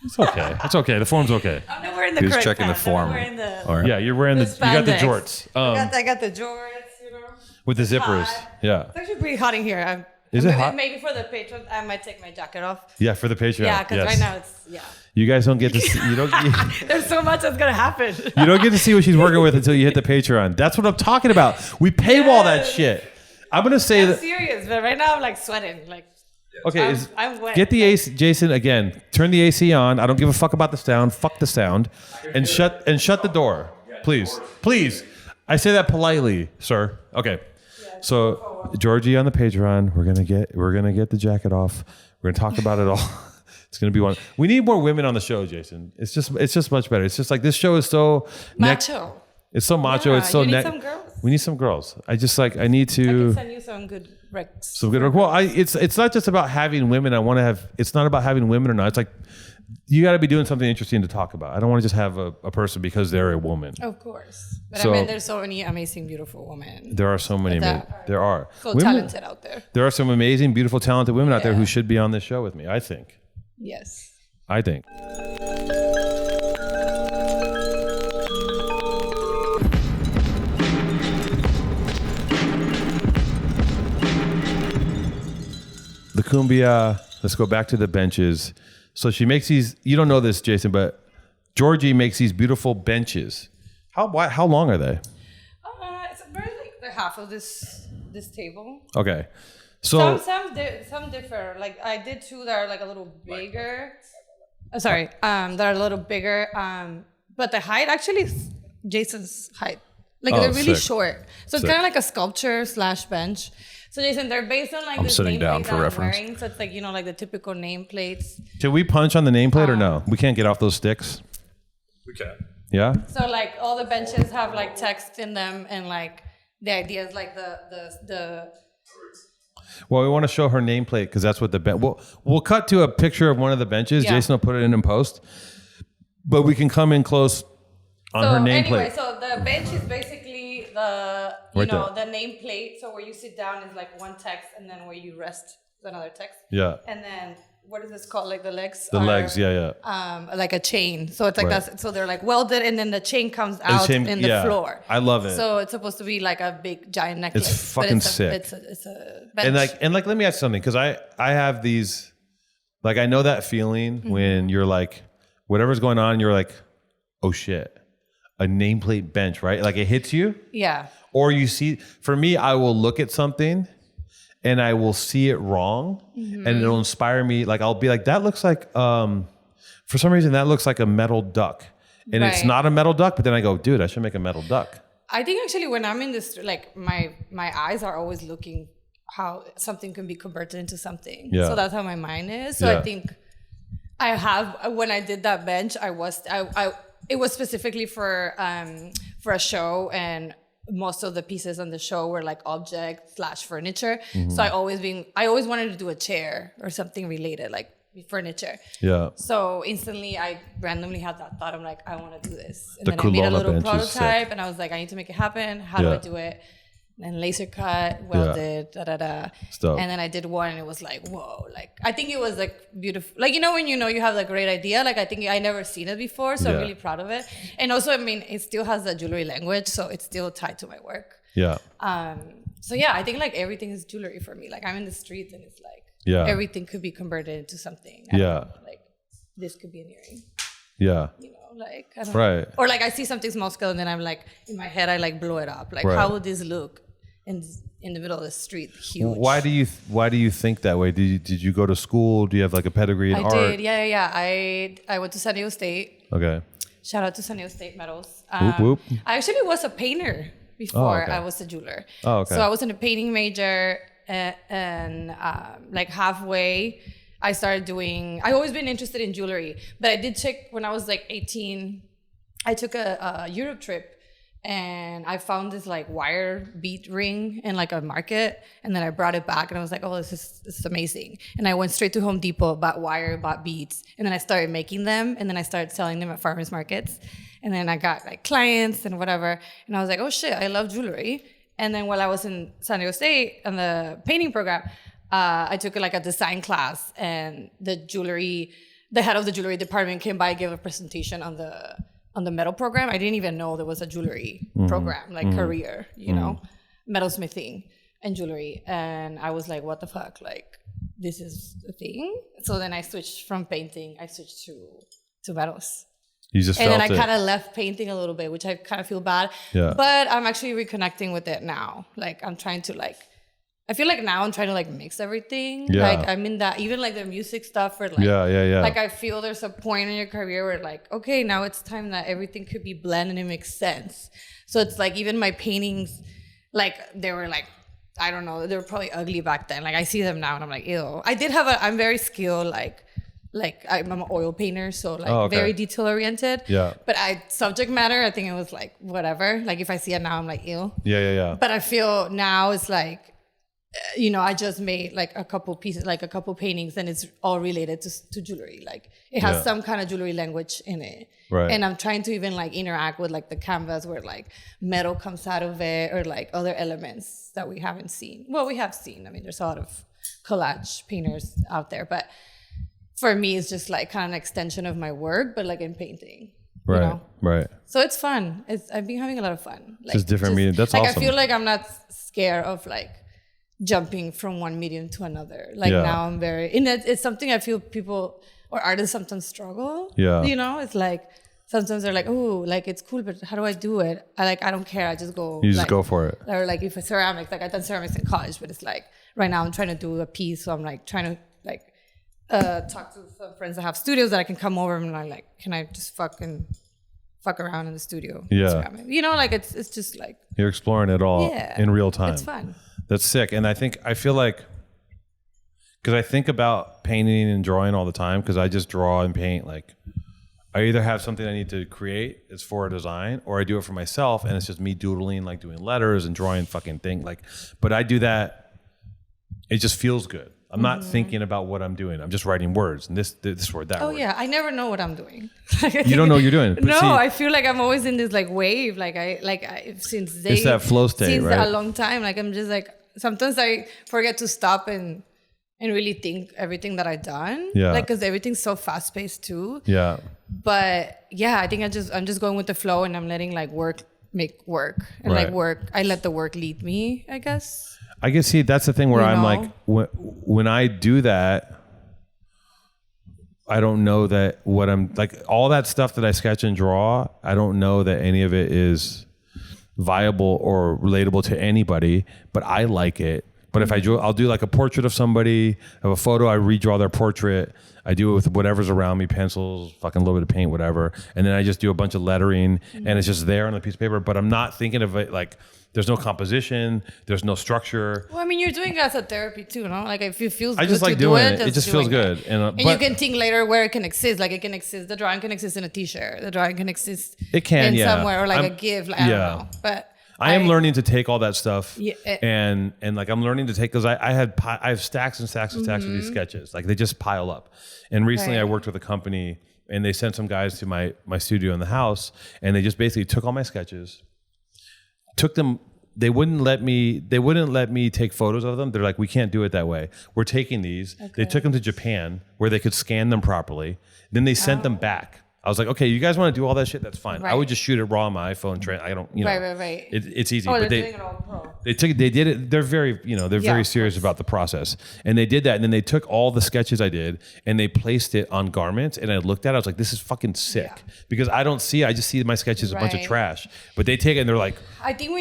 [SPEAKER 1] It's okay. It's okay. The form's okay.
[SPEAKER 5] I'm not wearing the
[SPEAKER 3] He was
[SPEAKER 5] correct
[SPEAKER 3] checking the
[SPEAKER 5] pants.
[SPEAKER 3] form.
[SPEAKER 5] I'm wearing the.
[SPEAKER 3] All right.
[SPEAKER 1] Yeah, you're wearing
[SPEAKER 5] The
[SPEAKER 1] you got the
[SPEAKER 5] spandex.
[SPEAKER 1] jorts.
[SPEAKER 5] I got the jorts, you know.
[SPEAKER 1] With the zippers.
[SPEAKER 5] hot.
[SPEAKER 1] Yeah.
[SPEAKER 5] It's actually pretty hot in here.
[SPEAKER 1] Is it hot?
[SPEAKER 5] Maybe for the patron, I might take my jacket off.
[SPEAKER 1] Yeah, for the Patreon.
[SPEAKER 5] Yeah, because
[SPEAKER 1] yes.
[SPEAKER 5] right now it's
[SPEAKER 1] You guys don't get to see. You don't.
[SPEAKER 5] There's so much that's gonna happen.
[SPEAKER 1] You don't get to see what she's working with until you hit the Patreon. That's what I'm talking about. We paywall that shit. I'm gonna say
[SPEAKER 5] I'm
[SPEAKER 1] that.
[SPEAKER 5] serious, but right now I'm like sweating. Like
[SPEAKER 1] Okay,
[SPEAKER 5] I'm wet.
[SPEAKER 1] get the AC, Jason. Again, turn the AC on. I don't give a fuck about the sound. Fuck the sound, and shut the door, please, please. I say that politely, sir. Okay. So Georgie on the Patreon, we're gonna get the jacket off. We're gonna talk about it all. It's gonna be one. We need more women on the show, Jason. It's just much better. It's just like this show is so
[SPEAKER 5] macho.
[SPEAKER 1] It's so macho.
[SPEAKER 5] Yeah,
[SPEAKER 1] it's so
[SPEAKER 5] you need some girls.
[SPEAKER 1] We need some girls. I need
[SPEAKER 5] I
[SPEAKER 1] to.
[SPEAKER 5] can send you some good recs.
[SPEAKER 1] So good. Well, it's not just about having women. It's not about having women or not. It's like you got to be doing something interesting to talk about. I don't want to just have a person because they're a woman.
[SPEAKER 5] Of course, but
[SPEAKER 1] So-
[SPEAKER 5] I mean, there's so many amazing, beautiful women.
[SPEAKER 1] There are so many. There are
[SPEAKER 5] So
[SPEAKER 1] women-
[SPEAKER 5] talented out there.
[SPEAKER 1] There are some amazing, beautiful, talented women out there
[SPEAKER 5] Yeah.
[SPEAKER 1] who should be on this show with me. I think.
[SPEAKER 5] Yes.
[SPEAKER 1] cumbia. Let's go back to the benches. So she makes these. You don't know this, Jason, but Georgie makes these beautiful benches. How long are they?
[SPEAKER 5] It's very like the half of this table.
[SPEAKER 1] Okay. So
[SPEAKER 5] Some differ. Like I did two that are like a little bigger. That are a little bigger. But the height actually is Jason's height. Like they're really
[SPEAKER 1] sick.
[SPEAKER 5] short. So it's kind of like a sculpture / bench. So Jason, they're based on like
[SPEAKER 3] I'm
[SPEAKER 5] this
[SPEAKER 3] sitting down
[SPEAKER 5] nameplate
[SPEAKER 3] for
[SPEAKER 5] that
[SPEAKER 3] reference.
[SPEAKER 5] I'm wearing. So it's like, like the typical nameplates.
[SPEAKER 1] Should we punch on the nameplate or no? We can't get off those sticks.
[SPEAKER 3] We can.
[SPEAKER 1] Yeah.
[SPEAKER 5] So like all the benches have like text in them, and like the idea is like the
[SPEAKER 1] Well, we want to show her nameplate because that's what the bench. We'll cut to a picture of one of the benches.
[SPEAKER 5] Yeah.
[SPEAKER 1] Jason will put it in post, but we can come in close on her nameplate.
[SPEAKER 5] Anyway, so the bench is basically the
[SPEAKER 1] Right
[SPEAKER 5] the nameplate. So where you sit down is like one text, and then where you rest is another text.
[SPEAKER 1] Yeah.
[SPEAKER 5] And then what is this called? Like the legs.
[SPEAKER 1] The
[SPEAKER 5] are,
[SPEAKER 1] legs, yeah.
[SPEAKER 5] Like a chain. So it's like
[SPEAKER 1] Right.
[SPEAKER 5] that's so they're like welded, and then the chain comes out
[SPEAKER 1] chain-
[SPEAKER 5] in the
[SPEAKER 1] yeah.
[SPEAKER 5] floor.
[SPEAKER 1] I love it.
[SPEAKER 5] So it's supposed to be like a big giant necklace.
[SPEAKER 1] It's
[SPEAKER 5] but
[SPEAKER 1] fucking
[SPEAKER 5] it's
[SPEAKER 1] sick.
[SPEAKER 5] It's a bench.
[SPEAKER 1] And like, let me ask you something because I have these, like, I know that feeling when you're like, whatever's going on, you're like, oh shit, a nameplate bench, right? Like it hits you.
[SPEAKER 5] yeah.
[SPEAKER 1] Or you see, for me, I will look at something and I will see it wrong and it'll inspire me. Like, I'll be like, that looks like, for some reason, that looks like a metal duck. And it's
[SPEAKER 5] Right.
[SPEAKER 1] not a metal duck, but then I go, dude, I should make a metal duck.
[SPEAKER 5] I think actually when I'm in this, like my eyes are always looking how something can be converted into something.
[SPEAKER 1] Yeah.
[SPEAKER 5] So that's how my mind is. So
[SPEAKER 1] Yeah.
[SPEAKER 5] I think I have, when I did that bench, it was specifically for a show, and most of the pieces on the show were like object / furniture. So I always wanted to do a chair or something related, like furniture.
[SPEAKER 1] Yeah.
[SPEAKER 5] So instantly I randomly had that thought. I'm like, I want to do this. And
[SPEAKER 1] The
[SPEAKER 5] then I made a
[SPEAKER 1] Kulona
[SPEAKER 5] little
[SPEAKER 1] bench is sick.
[SPEAKER 5] prototype, and I was like, I need to make it happen. How do
[SPEAKER 1] Yeah.
[SPEAKER 5] I do it? And laser cut, welded,
[SPEAKER 1] It's dope.
[SPEAKER 5] And then I did one, and it was like, whoa. Like, I think it was like beautiful. Like, when you have like great idea, like I think I never seen it before. So I'm
[SPEAKER 1] Yeah.
[SPEAKER 5] really proud of it. And also, I mean, it still has the jewelry language. So it's still tied to my work.
[SPEAKER 1] Yeah.
[SPEAKER 5] So yeah, I think like everything is jewelry for me. Like I'm in the streets, and it's like,
[SPEAKER 1] Yeah.
[SPEAKER 5] everything could be converted into something. I don't
[SPEAKER 1] Yeah.
[SPEAKER 5] know, like this could be an earring.
[SPEAKER 1] Yeah.
[SPEAKER 5] Like I don't
[SPEAKER 1] Right.
[SPEAKER 5] know. Or like I see something small scale, and then I'm like, in my head I like blow it up. Like
[SPEAKER 1] Right.
[SPEAKER 5] how would this look in the middle of the street? Huge.
[SPEAKER 1] Why do you think that way? Did you go to school? Do you have like a pedigree in
[SPEAKER 5] I
[SPEAKER 1] art?
[SPEAKER 5] did. Yeah. I went to San Diego State.
[SPEAKER 1] Okay.
[SPEAKER 5] Shout out to San Diego State medals.
[SPEAKER 1] Whoop, whoop.
[SPEAKER 5] I actually was a painter before
[SPEAKER 1] okay.
[SPEAKER 5] I was a jeweler.
[SPEAKER 1] Oh, okay.
[SPEAKER 5] So I was in a painting major, and like halfway, I started doing. I've always been interested in jewelry, but I did check when I was like 18. I took a Europe trip, and I found this like wire bead ring in like a market, and then I brought it back, and I was like, oh, this is amazing. And I went straight to Home Depot, bought wire, bought beads, and then I started making them, and then I started selling them at farmers markets, and then I got like clients and whatever, and I was like, oh shit, I love jewelry. And then while I was in San Diego State on the painting program, I took like a design class, and the head of the jewelry department came by and gave a presentation on the metal program. I didn't even know there was a jewelry program, like career, metalsmithing and jewelry. And I was like, what the fuck? Like, this is a thing? So then I switched from painting, I switched to metals.
[SPEAKER 1] You just
[SPEAKER 5] And
[SPEAKER 1] felt
[SPEAKER 5] then I
[SPEAKER 1] it.
[SPEAKER 5] kind of left painting a little bit, which I kind of feel bad.
[SPEAKER 1] Yeah.
[SPEAKER 5] But I'm actually reconnecting with it now. Like, I'm trying to I feel like now I'm trying to mix everything.
[SPEAKER 1] Yeah.
[SPEAKER 5] Like I'm in that, even like the music stuff where
[SPEAKER 1] Yeah.
[SPEAKER 5] like I feel there's a point in your career where like, okay, now it's time that everything could be blended and it makes sense. So it's like even my paintings, like they were like, I don't know, they were probably ugly back then. Like I see them now and I'm like, ew. I'm very skilled, like I'm an oil painter, so
[SPEAKER 1] okay.
[SPEAKER 5] very detail oriented.
[SPEAKER 1] Yeah.
[SPEAKER 5] But subject matter, I think it was like whatever. Like if I see it now, I'm like, ew.
[SPEAKER 1] Yeah.
[SPEAKER 5] But I feel now it's like, I just made like a couple pieces, like a couple paintings, and it's all related to jewelry. Like it has some kind of jewelry language in it.
[SPEAKER 1] Right.
[SPEAKER 5] And I'm trying to even interact with the canvas where metal comes out of it, or other elements that we haven't seen. Well, we have seen. I mean, there's a lot of collage painters out there, but for me, it's just kind of an extension of my work, but in painting.
[SPEAKER 1] Right.
[SPEAKER 5] You know?
[SPEAKER 1] Right.
[SPEAKER 5] So it's fun. I've been having a lot of fun.
[SPEAKER 1] Just different medium. That's awesome.
[SPEAKER 5] I feel like I'm not scared of jumping from one medium to another. Like
[SPEAKER 1] Yeah.
[SPEAKER 5] now I'm very, and it's something I feel people or artists sometimes struggle.
[SPEAKER 1] Yeah.
[SPEAKER 5] You know, it's like sometimes they're like, oh, like it's cool, but how do I do it? I don't care. I just go.
[SPEAKER 1] You just
[SPEAKER 5] like,
[SPEAKER 1] go for it.
[SPEAKER 5] Or like if it's ceramics, like I've done ceramics in college, but it's like right now I'm trying to do a piece, so I'm like trying to like talk to some friends that have studios that I can come over and I'm like, can I just fuck around in the studio?
[SPEAKER 1] Yeah.
[SPEAKER 5] Ceramic? You know, like it's just like
[SPEAKER 1] You're exploring it all in real time.
[SPEAKER 5] It's fun.
[SPEAKER 1] That's sick. And I feel like, because I think about painting and drawing all the time, because I just draw and paint. Like, I either have something I need to create, it's for a design, or I do it for myself, and it's just me doodling, like doing letters and drawing fucking thing. Like, but I do that, it just feels good. I'm not thinking about what I'm doing. I'm just writing words, and this word, that
[SPEAKER 5] Oh
[SPEAKER 1] word.
[SPEAKER 5] yeah, I never know what I'm doing.
[SPEAKER 1] You don't know what you're doing. But
[SPEAKER 5] No,
[SPEAKER 1] see,
[SPEAKER 5] I feel like I'm always in this like wave. Since
[SPEAKER 1] It's that flow state,
[SPEAKER 5] since
[SPEAKER 1] right?
[SPEAKER 5] a long time. Like I'm just like sometimes I forget to stop and really think everything that I've done.
[SPEAKER 1] Yeah.
[SPEAKER 5] Like because everything's so fast paced too.
[SPEAKER 1] Yeah.
[SPEAKER 5] But yeah, I think I'm just going with the flow and I'm letting like work make work and
[SPEAKER 1] Right.
[SPEAKER 5] like work. I let the work lead me, I guess.
[SPEAKER 1] I guess, see, that's the thing where
[SPEAKER 5] You
[SPEAKER 1] I'm
[SPEAKER 5] know?
[SPEAKER 1] like, when I do that, I don't know that what I'm like, all that stuff that I sketch and draw, I don't know that any of it is viable or relatable to anybody, but I like it. But if I'll do like a portrait of somebody, of a photo, I redraw their portrait. I do it with whatever's around me, pencils, fucking a little bit of paint, whatever. And then I just do a bunch of lettering and it's just there on a piece of paper, but I'm not thinking of it like, there's no composition, there's no structure.
[SPEAKER 5] Well, I mean, you're doing it as a therapy too, no? Like if it feels good
[SPEAKER 1] I just like
[SPEAKER 5] to do
[SPEAKER 1] doing
[SPEAKER 5] it,
[SPEAKER 1] it. It just feels good.
[SPEAKER 5] And you can think later where it can exist. Like it can exist. The drawing can exist in a T-shirt. The drawing can exist.
[SPEAKER 1] It can,
[SPEAKER 5] in
[SPEAKER 1] yeah.
[SPEAKER 5] somewhere or like
[SPEAKER 1] I'm-
[SPEAKER 5] a gift. Like, I don't know. But
[SPEAKER 1] I am learning to take all that stuff,
[SPEAKER 5] Yeah,
[SPEAKER 1] and like I'm learning to take, because I have stacks and stacks and stacks of these sketches, like they just pile up. And recently,
[SPEAKER 5] Right.
[SPEAKER 1] I worked with a company, and they sent some guys to my studio in the house, and they just basically took all my sketches, took them. They wouldn't let me take photos of them. They're like, we can't do it that way. We're taking these. Okay. They took them to Japan where they could scan them properly. Then they sent them back. I was like, okay, you guys want to do all that shit? That's fine.
[SPEAKER 5] Right.
[SPEAKER 1] I would just shoot it raw on my iPhone. I don't, you know.
[SPEAKER 5] Right.
[SPEAKER 1] It's easy.
[SPEAKER 5] Oh,
[SPEAKER 1] but
[SPEAKER 5] they're doing it all pro.
[SPEAKER 1] they did it. They're very, very
[SPEAKER 5] of
[SPEAKER 1] serious about the process. And they did that. And then they took all the sketches I did and they placed it on garments. And I looked at it, I was like, this is fucking sick.
[SPEAKER 5] Yeah.
[SPEAKER 1] Because I just see my sketches a bunch of
[SPEAKER 5] Right.
[SPEAKER 1] trash. But they take it and they're like,
[SPEAKER 5] I think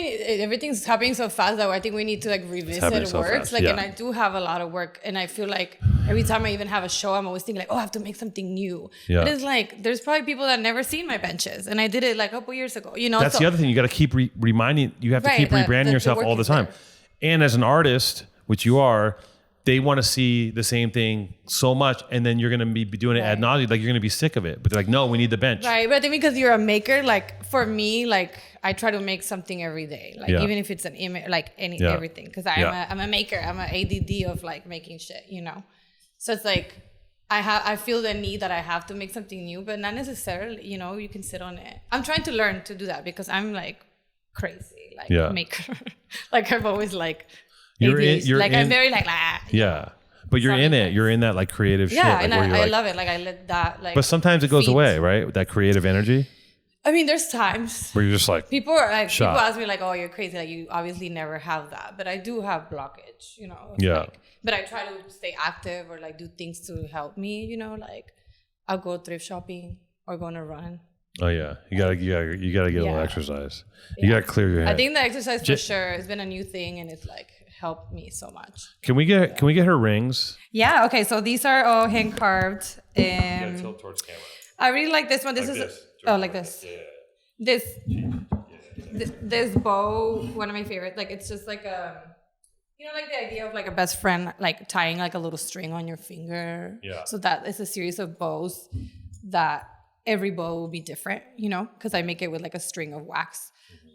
[SPEAKER 5] everything's happening so fast that I think we need to like
[SPEAKER 1] happening
[SPEAKER 5] revisit
[SPEAKER 1] so
[SPEAKER 5] works.
[SPEAKER 1] fast,
[SPEAKER 5] Like,
[SPEAKER 1] yeah.
[SPEAKER 5] and I do have a lot of work, and I feel like every time I even have a show, I'm always thinking like, oh, I have to make something new.
[SPEAKER 1] Yeah.
[SPEAKER 5] But it's like there's probably people that never seen my benches, and I did it like a couple years ago. You know,
[SPEAKER 1] that's the other thing. You got to keep reminding. You have to
[SPEAKER 5] Right,
[SPEAKER 1] keep
[SPEAKER 5] that
[SPEAKER 1] rebranding
[SPEAKER 5] the
[SPEAKER 1] yourself
[SPEAKER 5] work
[SPEAKER 1] all the
[SPEAKER 5] is
[SPEAKER 1] time.
[SPEAKER 5] there.
[SPEAKER 1] And as an artist, which you are, they want to see the same thing so much, and then you're going to be doing it ad nauseum. Like you're going to be sick of it. But they're like, no, we need the bench.
[SPEAKER 5] Right, but I think because you're a maker, like for me, like I try to make something every day, like
[SPEAKER 1] Yeah.
[SPEAKER 5] even if it's an image, like
[SPEAKER 1] Yeah.
[SPEAKER 5] everything. Because
[SPEAKER 1] Yeah.
[SPEAKER 5] I'm a maker. I'm an ADD of like making shit, you know. So it's like I feel the need that I have to make something new, but not necessarily. You know, you can sit on it. I'm trying to learn to do that because I'm like crazy, like
[SPEAKER 1] Yeah.
[SPEAKER 5] maker. Like I've always like
[SPEAKER 1] You're
[SPEAKER 5] ADHD.
[SPEAKER 1] in-
[SPEAKER 5] I'm very like
[SPEAKER 1] Yeah. But you're in it. You're in that like creative shit.
[SPEAKER 5] yeah,
[SPEAKER 1] Like,
[SPEAKER 5] and
[SPEAKER 1] where you're
[SPEAKER 5] I
[SPEAKER 1] like,
[SPEAKER 5] love it. Like I let that like.
[SPEAKER 1] but sometimes it goes
[SPEAKER 5] feed.
[SPEAKER 1] away, right? That creative energy
[SPEAKER 5] I mean, there's times.
[SPEAKER 1] where you're just like,
[SPEAKER 5] People are like,
[SPEAKER 1] Shot.
[SPEAKER 5] people ask me like, "Oh, you're crazy! Like, you obviously never have that." But I do have blockage, you know. It's
[SPEAKER 1] Yeah.
[SPEAKER 5] like- but I try to stay active or like do things to help me, you know. Like, I'll go thrift shopping or go on a run.
[SPEAKER 1] oh yeah, you gotta get a little
[SPEAKER 5] Yeah.
[SPEAKER 1] exercise. You gotta clear your head.
[SPEAKER 5] I think the exercise for
[SPEAKER 1] Ju-
[SPEAKER 5] sure has been a new thing, and it's like helped me so much.
[SPEAKER 1] Can we get her rings?
[SPEAKER 5] Yeah. Okay. So these are all hand carved.
[SPEAKER 1] towards camera.
[SPEAKER 5] I really like this one. This
[SPEAKER 1] Like
[SPEAKER 5] is
[SPEAKER 1] this.
[SPEAKER 5] like this. This bow, one of my favorites. Like it's just like you know, like the idea of like a best friend, like tying like a little string on your finger.
[SPEAKER 1] Yeah.
[SPEAKER 5] So that is a series of bows that every bow will be different, you know, because I make it with like a string of wax.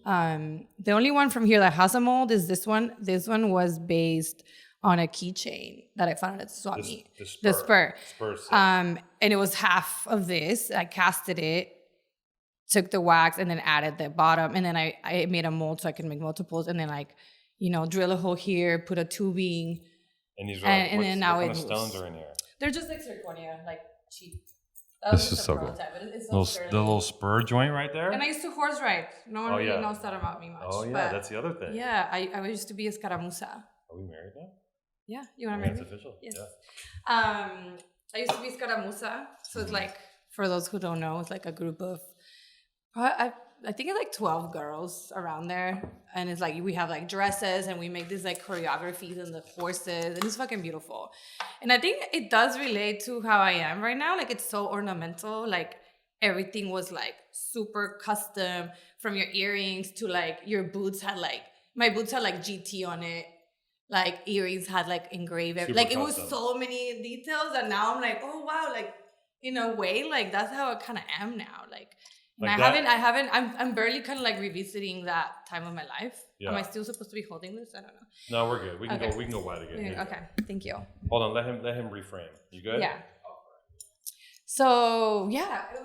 [SPEAKER 5] The only one from here that has a mold is this one. This one was based on a keychain that I found at Swami. The spur. And it was half of this. I casted it, took the wax, and then added the bottom. And then I made a mold so I can make multiples. And then like, you know, drill a hole here, put a tubing.
[SPEAKER 1] And these
[SPEAKER 5] And then now it moves.
[SPEAKER 1] stones are in here.
[SPEAKER 5] They're just like zirconia, like cheap.
[SPEAKER 1] This is so good.
[SPEAKER 5] It's
[SPEAKER 1] The little spur joint right there.
[SPEAKER 5] And I used to horse ride. No one
[SPEAKER 1] Oh,
[SPEAKER 5] really
[SPEAKER 1] yeah.
[SPEAKER 5] knows that about me much.
[SPEAKER 1] Oh yeah,
[SPEAKER 5] but
[SPEAKER 1] that's the other thing.
[SPEAKER 5] yeah, I used to be a scaramuza.
[SPEAKER 1] Are we married now?
[SPEAKER 5] Yeah, you want to marry
[SPEAKER 1] It's
[SPEAKER 5] me?
[SPEAKER 1] official.
[SPEAKER 5] Yes.
[SPEAKER 1] Yeah.
[SPEAKER 5] I used to be Scaramuza, so it's like, for those who don't know, it's like a group of, I think it's like 12 girls around there, and it's like we have like dresses, and we make these like choreographies and the horses, and it's fucking beautiful. And I think it does relate to how I am right now. Like, it's so ornamental. Like, everything was like super custom, from your earrings to like your boots had like, my boots had like GT on it. Like, earrings had like engraved, like it was so many details, and now I'm like, oh wow, like in a way, like that's how I kind of am now. Like, and I'm barely kind of like revisiting that time of my life.
[SPEAKER 1] Yeah.
[SPEAKER 5] Am I still supposed to be holding this? I don't know.
[SPEAKER 1] No, we're good. We can go wide again.
[SPEAKER 5] Okay, thank you.
[SPEAKER 1] Hold on, let him reframe. You good?
[SPEAKER 5] Yeah. So yeah, it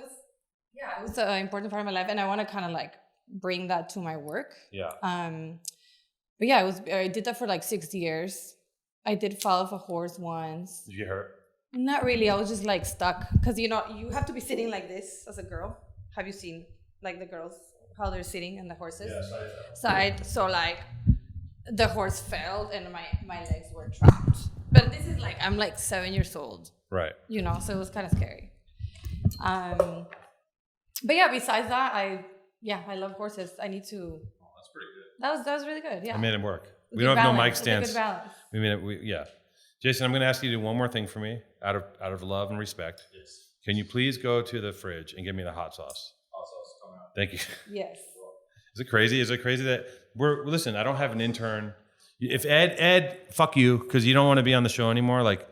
[SPEAKER 5] was an important part of my life, and I want to kind of like bring that to my work.
[SPEAKER 1] Yeah.
[SPEAKER 5] But yeah, I did that for like 6 years. I did fall off a horse once.
[SPEAKER 1] Did you get hurt?
[SPEAKER 5] Not really. I was just like stuck, because you have to be sitting like this as a girl. Have you seen like the girls how they're sitting and the horses?
[SPEAKER 1] Yeah,
[SPEAKER 5] side. So like the horse fell and my legs were trapped. But this is like, I'm like 7 years old.
[SPEAKER 1] Right.
[SPEAKER 5] So it was kind of scary. But yeah, besides that, I love horses. I need to.
[SPEAKER 1] That's pretty good.
[SPEAKER 5] That was really good. Yeah.
[SPEAKER 1] I made it work. We
[SPEAKER 5] Good
[SPEAKER 1] don't have no
[SPEAKER 5] balance.
[SPEAKER 1] mic
[SPEAKER 5] It's a
[SPEAKER 1] stands.
[SPEAKER 5] good balance.
[SPEAKER 1] We made it. Yeah. Jason, I'm going to ask you to do one more thing for me, out of love and respect. Yes. Can you please go to the fridge and give me the hot sauce? Hot sauce coming out. Thank you.
[SPEAKER 5] Yes.
[SPEAKER 1] Is it crazy? Is it crazy that listen, I don't have an intern. If Ed, fuck you, because you don't want to be on the show anymore. Like,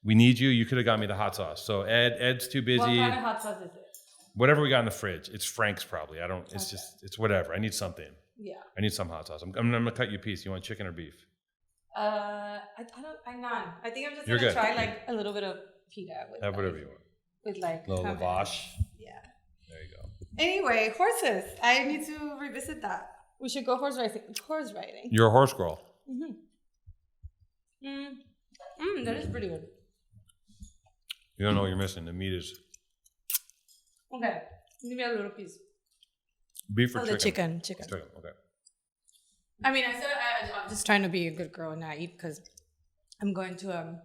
[SPEAKER 1] we need you. You could have got me the hot sauce. So Ed's too busy.
[SPEAKER 5] What kind of hot sauce is it?
[SPEAKER 1] Whatever we got in the fridge. It's Frank's probably. It's whatever. I need something.
[SPEAKER 5] Yeah.
[SPEAKER 1] I need some hot sauce. I'm gonna cut you a piece. You want chicken or beef?
[SPEAKER 5] I'm none. I think I'm just
[SPEAKER 1] You're
[SPEAKER 5] gonna
[SPEAKER 1] good.
[SPEAKER 5] try like a little bit of pita with
[SPEAKER 1] Have
[SPEAKER 5] like,
[SPEAKER 1] whatever you want.
[SPEAKER 5] with like
[SPEAKER 1] Little
[SPEAKER 5] hummus.
[SPEAKER 1] lavash.
[SPEAKER 5] Yeah.
[SPEAKER 1] There you go.
[SPEAKER 5] Anyway, horses. I need to revisit that. We should go horse riding.
[SPEAKER 1] You're a horse girl.
[SPEAKER 5] That is pretty good.
[SPEAKER 1] You don't know what you're missing. The meat is
[SPEAKER 5] Okay. Give me a little piece.
[SPEAKER 1] beef or
[SPEAKER 5] Oh,
[SPEAKER 1] chicken?
[SPEAKER 5] the chicken.
[SPEAKER 1] Chicken. Okay.
[SPEAKER 5] I mean, I'm just trying to be a good girl and not eat, because I'm going to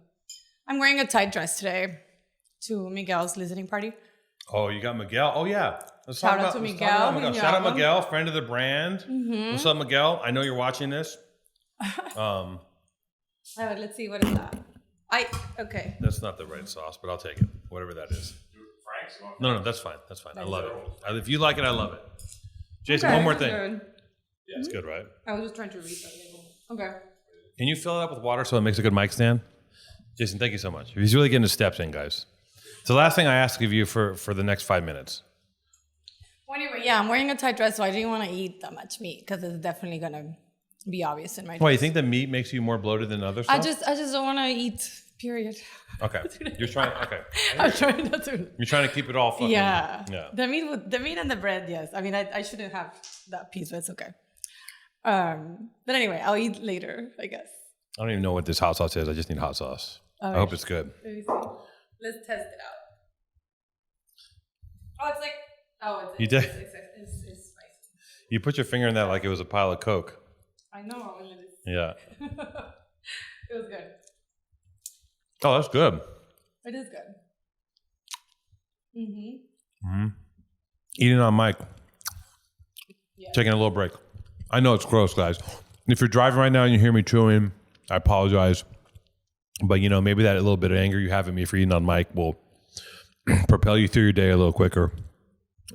[SPEAKER 5] I'm wearing a tight dress today to Miguel's listening party.
[SPEAKER 1] Oh, you got Miguel. Oh yeah. Let's
[SPEAKER 5] Shout
[SPEAKER 1] talk
[SPEAKER 5] out to
[SPEAKER 1] let's
[SPEAKER 5] Miguel.
[SPEAKER 1] talk about Miguel.
[SPEAKER 5] Yeah.
[SPEAKER 1] Shout out Miguel, friend of the brand. What's up, Miguel? I know you're watching this.
[SPEAKER 5] All right, let's see, what is that? Okay.
[SPEAKER 1] That's not the right sauce, but I'll take it. Whatever that is.
[SPEAKER 3] Frank's one.
[SPEAKER 1] No, that's fine. That's fine. I love it. If you like it, I love it. Jason,
[SPEAKER 5] Okay,
[SPEAKER 1] one more
[SPEAKER 5] that's
[SPEAKER 1] thing.
[SPEAKER 5] good.
[SPEAKER 1] Yeah, it's good, right?
[SPEAKER 5] I was just trying to read that label. Okay.
[SPEAKER 1] Can you fill it up with water so it makes a good mic stand? Jason, thank you so much. He's really getting his steps in, guys. It's the last thing I ask of you for the next 5 minutes.
[SPEAKER 5] Well, anyway, yeah, I'm wearing a tight dress, so I didn't want to eat that much meat, because it's definitely going to be obvious in my dress.
[SPEAKER 1] Why, you think the meat makes you more bloated than other stuff?
[SPEAKER 5] I just don't want to eat, period.
[SPEAKER 1] Okay. You're trying. Okay.
[SPEAKER 5] I'm trying not to.
[SPEAKER 1] You're trying to keep it all fucking.
[SPEAKER 5] Yeah.
[SPEAKER 1] Yeah.
[SPEAKER 5] The meat and the bread, yes. I mean, I shouldn't have that piece, but it's okay. But anyway, I'll eat later, I guess.
[SPEAKER 1] I don't even know what this hot sauce is. I just need hot sauce. I hope it's good.
[SPEAKER 5] Let me see. Let's test it out. Oh, it's like. Oh, it's.
[SPEAKER 1] You did?
[SPEAKER 5] It's spicy.
[SPEAKER 1] You put your finger in that like it was a pile of Coke.
[SPEAKER 5] I know. And it is.
[SPEAKER 1] Yeah.
[SPEAKER 5] It was good.
[SPEAKER 1] Oh, that's good.
[SPEAKER 5] It is good.
[SPEAKER 1] Eating on mic.
[SPEAKER 5] Yeah.
[SPEAKER 1] Taking a little break. I know it's gross, guys. If you're driving right now and you hear me chewing, I apologize. But, maybe that little bit of anger you have in me for eating on mic will propel you through your day a little quicker.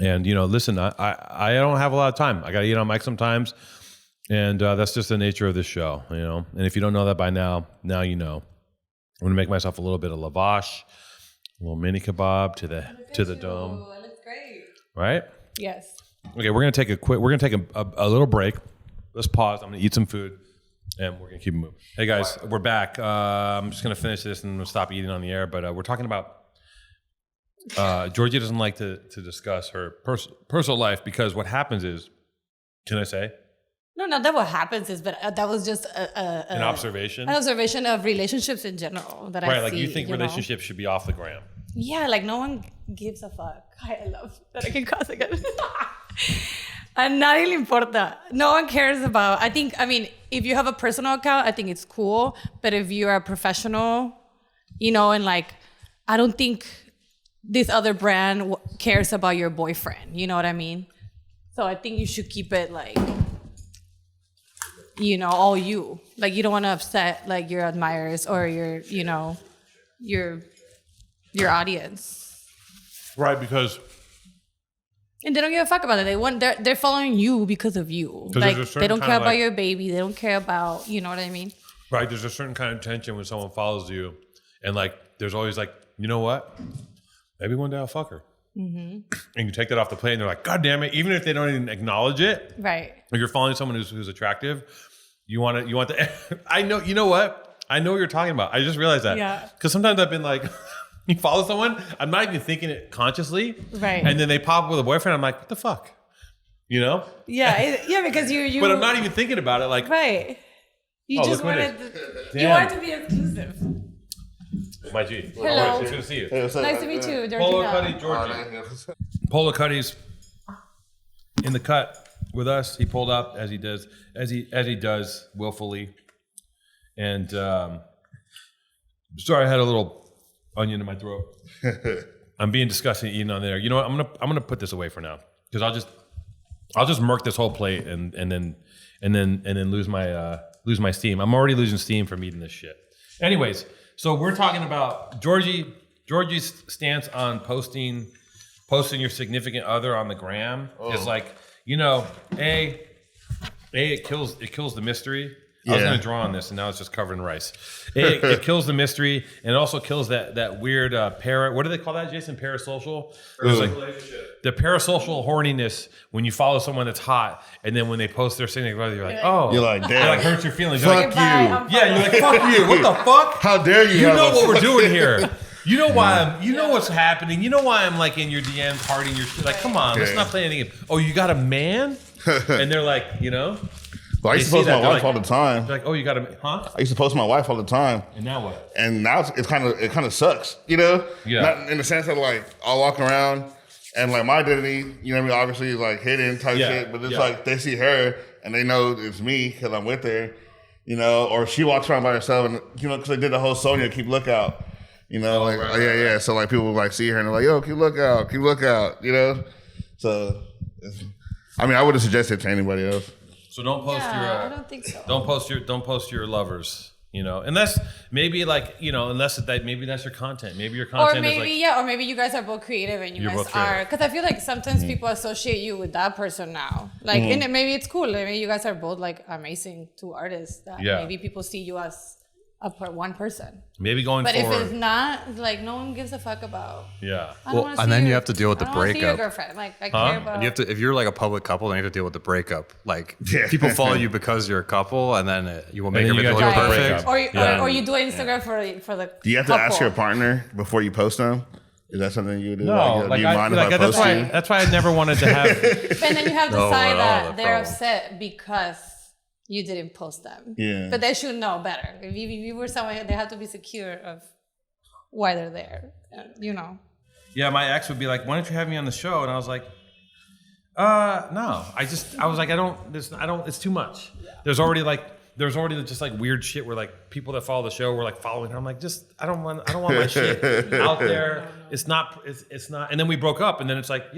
[SPEAKER 1] And, listen, I don't have a lot of time. I got to eat on mic sometimes. And that's just the nature of this show, And if you don't know that by now you know. I'm going to make myself a little bit of lavash, a little mini kebab to the dome.
[SPEAKER 5] That looks great.
[SPEAKER 1] Right?
[SPEAKER 5] Yes.
[SPEAKER 1] Okay, we're going to take a little break. Let's pause. I'm going to eat some food, and we're going to keep it moving. Hey, guys, we're back. I'm just going to finish this and we'll stop eating on the air, but we're talking about Georgie doesn't like to discuss her personal life because what happens is, can I say?
[SPEAKER 5] No, not that what happens is, but that was just
[SPEAKER 1] An observation?
[SPEAKER 5] An observation of relationships in general that I see.
[SPEAKER 1] Right, like you think relationships should be off the gram.
[SPEAKER 5] Yeah, like no one gives a fuck. I love that I can cuss again. A nadie le importa. No one cares about. I mean, if you have a personal account, I think it's cool. But if you're a professional, and like, I don't think this other brand cares about your boyfriend. You know what I mean? So I think you should keep it like, all you. Like, you don't want to upset like your admirers or your audience.
[SPEAKER 1] Right, because.
[SPEAKER 5] And they don't give a fuck about it. They're following you because of you. Like, they don't care about your baby. They don't care about, you know what I mean?
[SPEAKER 1] Right. There's a certain kind of tension when someone follows you. And like, there's always like, you know what? Maybe one day I'll fuck her. Mm-hmm. And you take that off the plate and they're like, God damn it. Even if they don't even acknowledge it. Right. Like, you're following someone who's attractive. You want to, I know, you know what? I know what you're talking about. I just realized that. Yeah. Because sometimes I've been like, you follow someone, I'm not even thinking it consciously. Right. And then they pop up with a boyfriend. I'm like, what the fuck? Yeah. Because you. But I'm not even thinking about it. Like,
[SPEAKER 5] right. You just wanted to be exclusive.
[SPEAKER 1] My G.
[SPEAKER 5] Hello.
[SPEAKER 1] It's good to see you.
[SPEAKER 6] Hey, what's up?
[SPEAKER 5] Nice to meet you, Georgina.
[SPEAKER 1] Polo Cutty, Georgie. Polo Cutty's in the cut with us. He pulled up as he does willfully. And sorry, I had a little onion in my throat. I'm being disgusting eating on there. You know what? I'm gonna put this away for now because I'll just murk this whole plate and then lose my steam. I'm already losing steam from eating this shit. Anyways, so we're talking about Georgie's stance on posting your significant other on the gram is like, it kills the mystery. I was going to draw on this, and now it's just covered in rice. It kills the mystery, and it also kills that weird what do they call that, Jason? Parasocial? There's like the parasocial horniness when you follow someone that's hot, and then when they post their significant other, you're like, oh.
[SPEAKER 6] You're like, damn.
[SPEAKER 1] It like hurts your feelings.
[SPEAKER 6] Fuck
[SPEAKER 1] you're like,
[SPEAKER 6] you.
[SPEAKER 1] Yeah, you're like, fuck you. What the fuck?
[SPEAKER 6] How dare you?
[SPEAKER 1] You know what we're doing here. You know why you know what's happening. You know why I'm like in your DM partying your shit. Like, come on, let's not play anything. Oh, you got a man? And they're like,
[SPEAKER 6] Well, I used to post my wife all the time.
[SPEAKER 1] They're like, oh, you got a huh?
[SPEAKER 6] I used to post my wife all the time.
[SPEAKER 1] And now what?
[SPEAKER 6] And now it kind of sucks, Yeah. Not in the sense that like I'll walk around and like my identity, obviously is like hidden type shit. But it's like they see her and they know it's me because I'm with her, or she walks around by herself and because they did the whole Sonya keep lookout, right. So like people will like see her and they're like, yo, keep lookout, So I wouldn't suggest it to anybody else.
[SPEAKER 1] So don't post
[SPEAKER 5] I don't think so.
[SPEAKER 1] Don't post your lovers, unless maybe maybe that's your content. Maybe your content is like
[SPEAKER 5] or maybe you guys are both creative and you guys are, because I feel like sometimes people associate you with that person now. Like, and maybe it's cool. Maybe you guys are both like amazing two artists that maybe people see you as one person.
[SPEAKER 1] Maybe going forward.
[SPEAKER 5] But if it's not, like, no one gives a fuck about.
[SPEAKER 1] Yeah.
[SPEAKER 3] And then you have to deal with the breakup.
[SPEAKER 5] See your girlfriend. Like, I care about.
[SPEAKER 3] And you have to, if you're like a public couple, then you have to deal with the breakup. Like, people follow you because you're a couple, and then you will make everything look perfect.
[SPEAKER 5] Or you do Instagram for the.
[SPEAKER 6] Do you have to ask your partner before you post them? Is that something you do?
[SPEAKER 1] No,
[SPEAKER 6] do you mind if I post you?
[SPEAKER 1] That's why I never wanted to have.
[SPEAKER 5] And then you have to decide that they're upset because you didn't post them. Yeah. But they should know better. If you were someone, they have to be secure of why they're there.
[SPEAKER 1] Yeah, my ex would be like, "Why don't you have me on the show?" And I was like, "No." I was like, It's too much. There's already just like weird shit where like people that follow the show were like following her. I'm like, I don't want my shit out there. It's not. And then we broke up, and then it's like,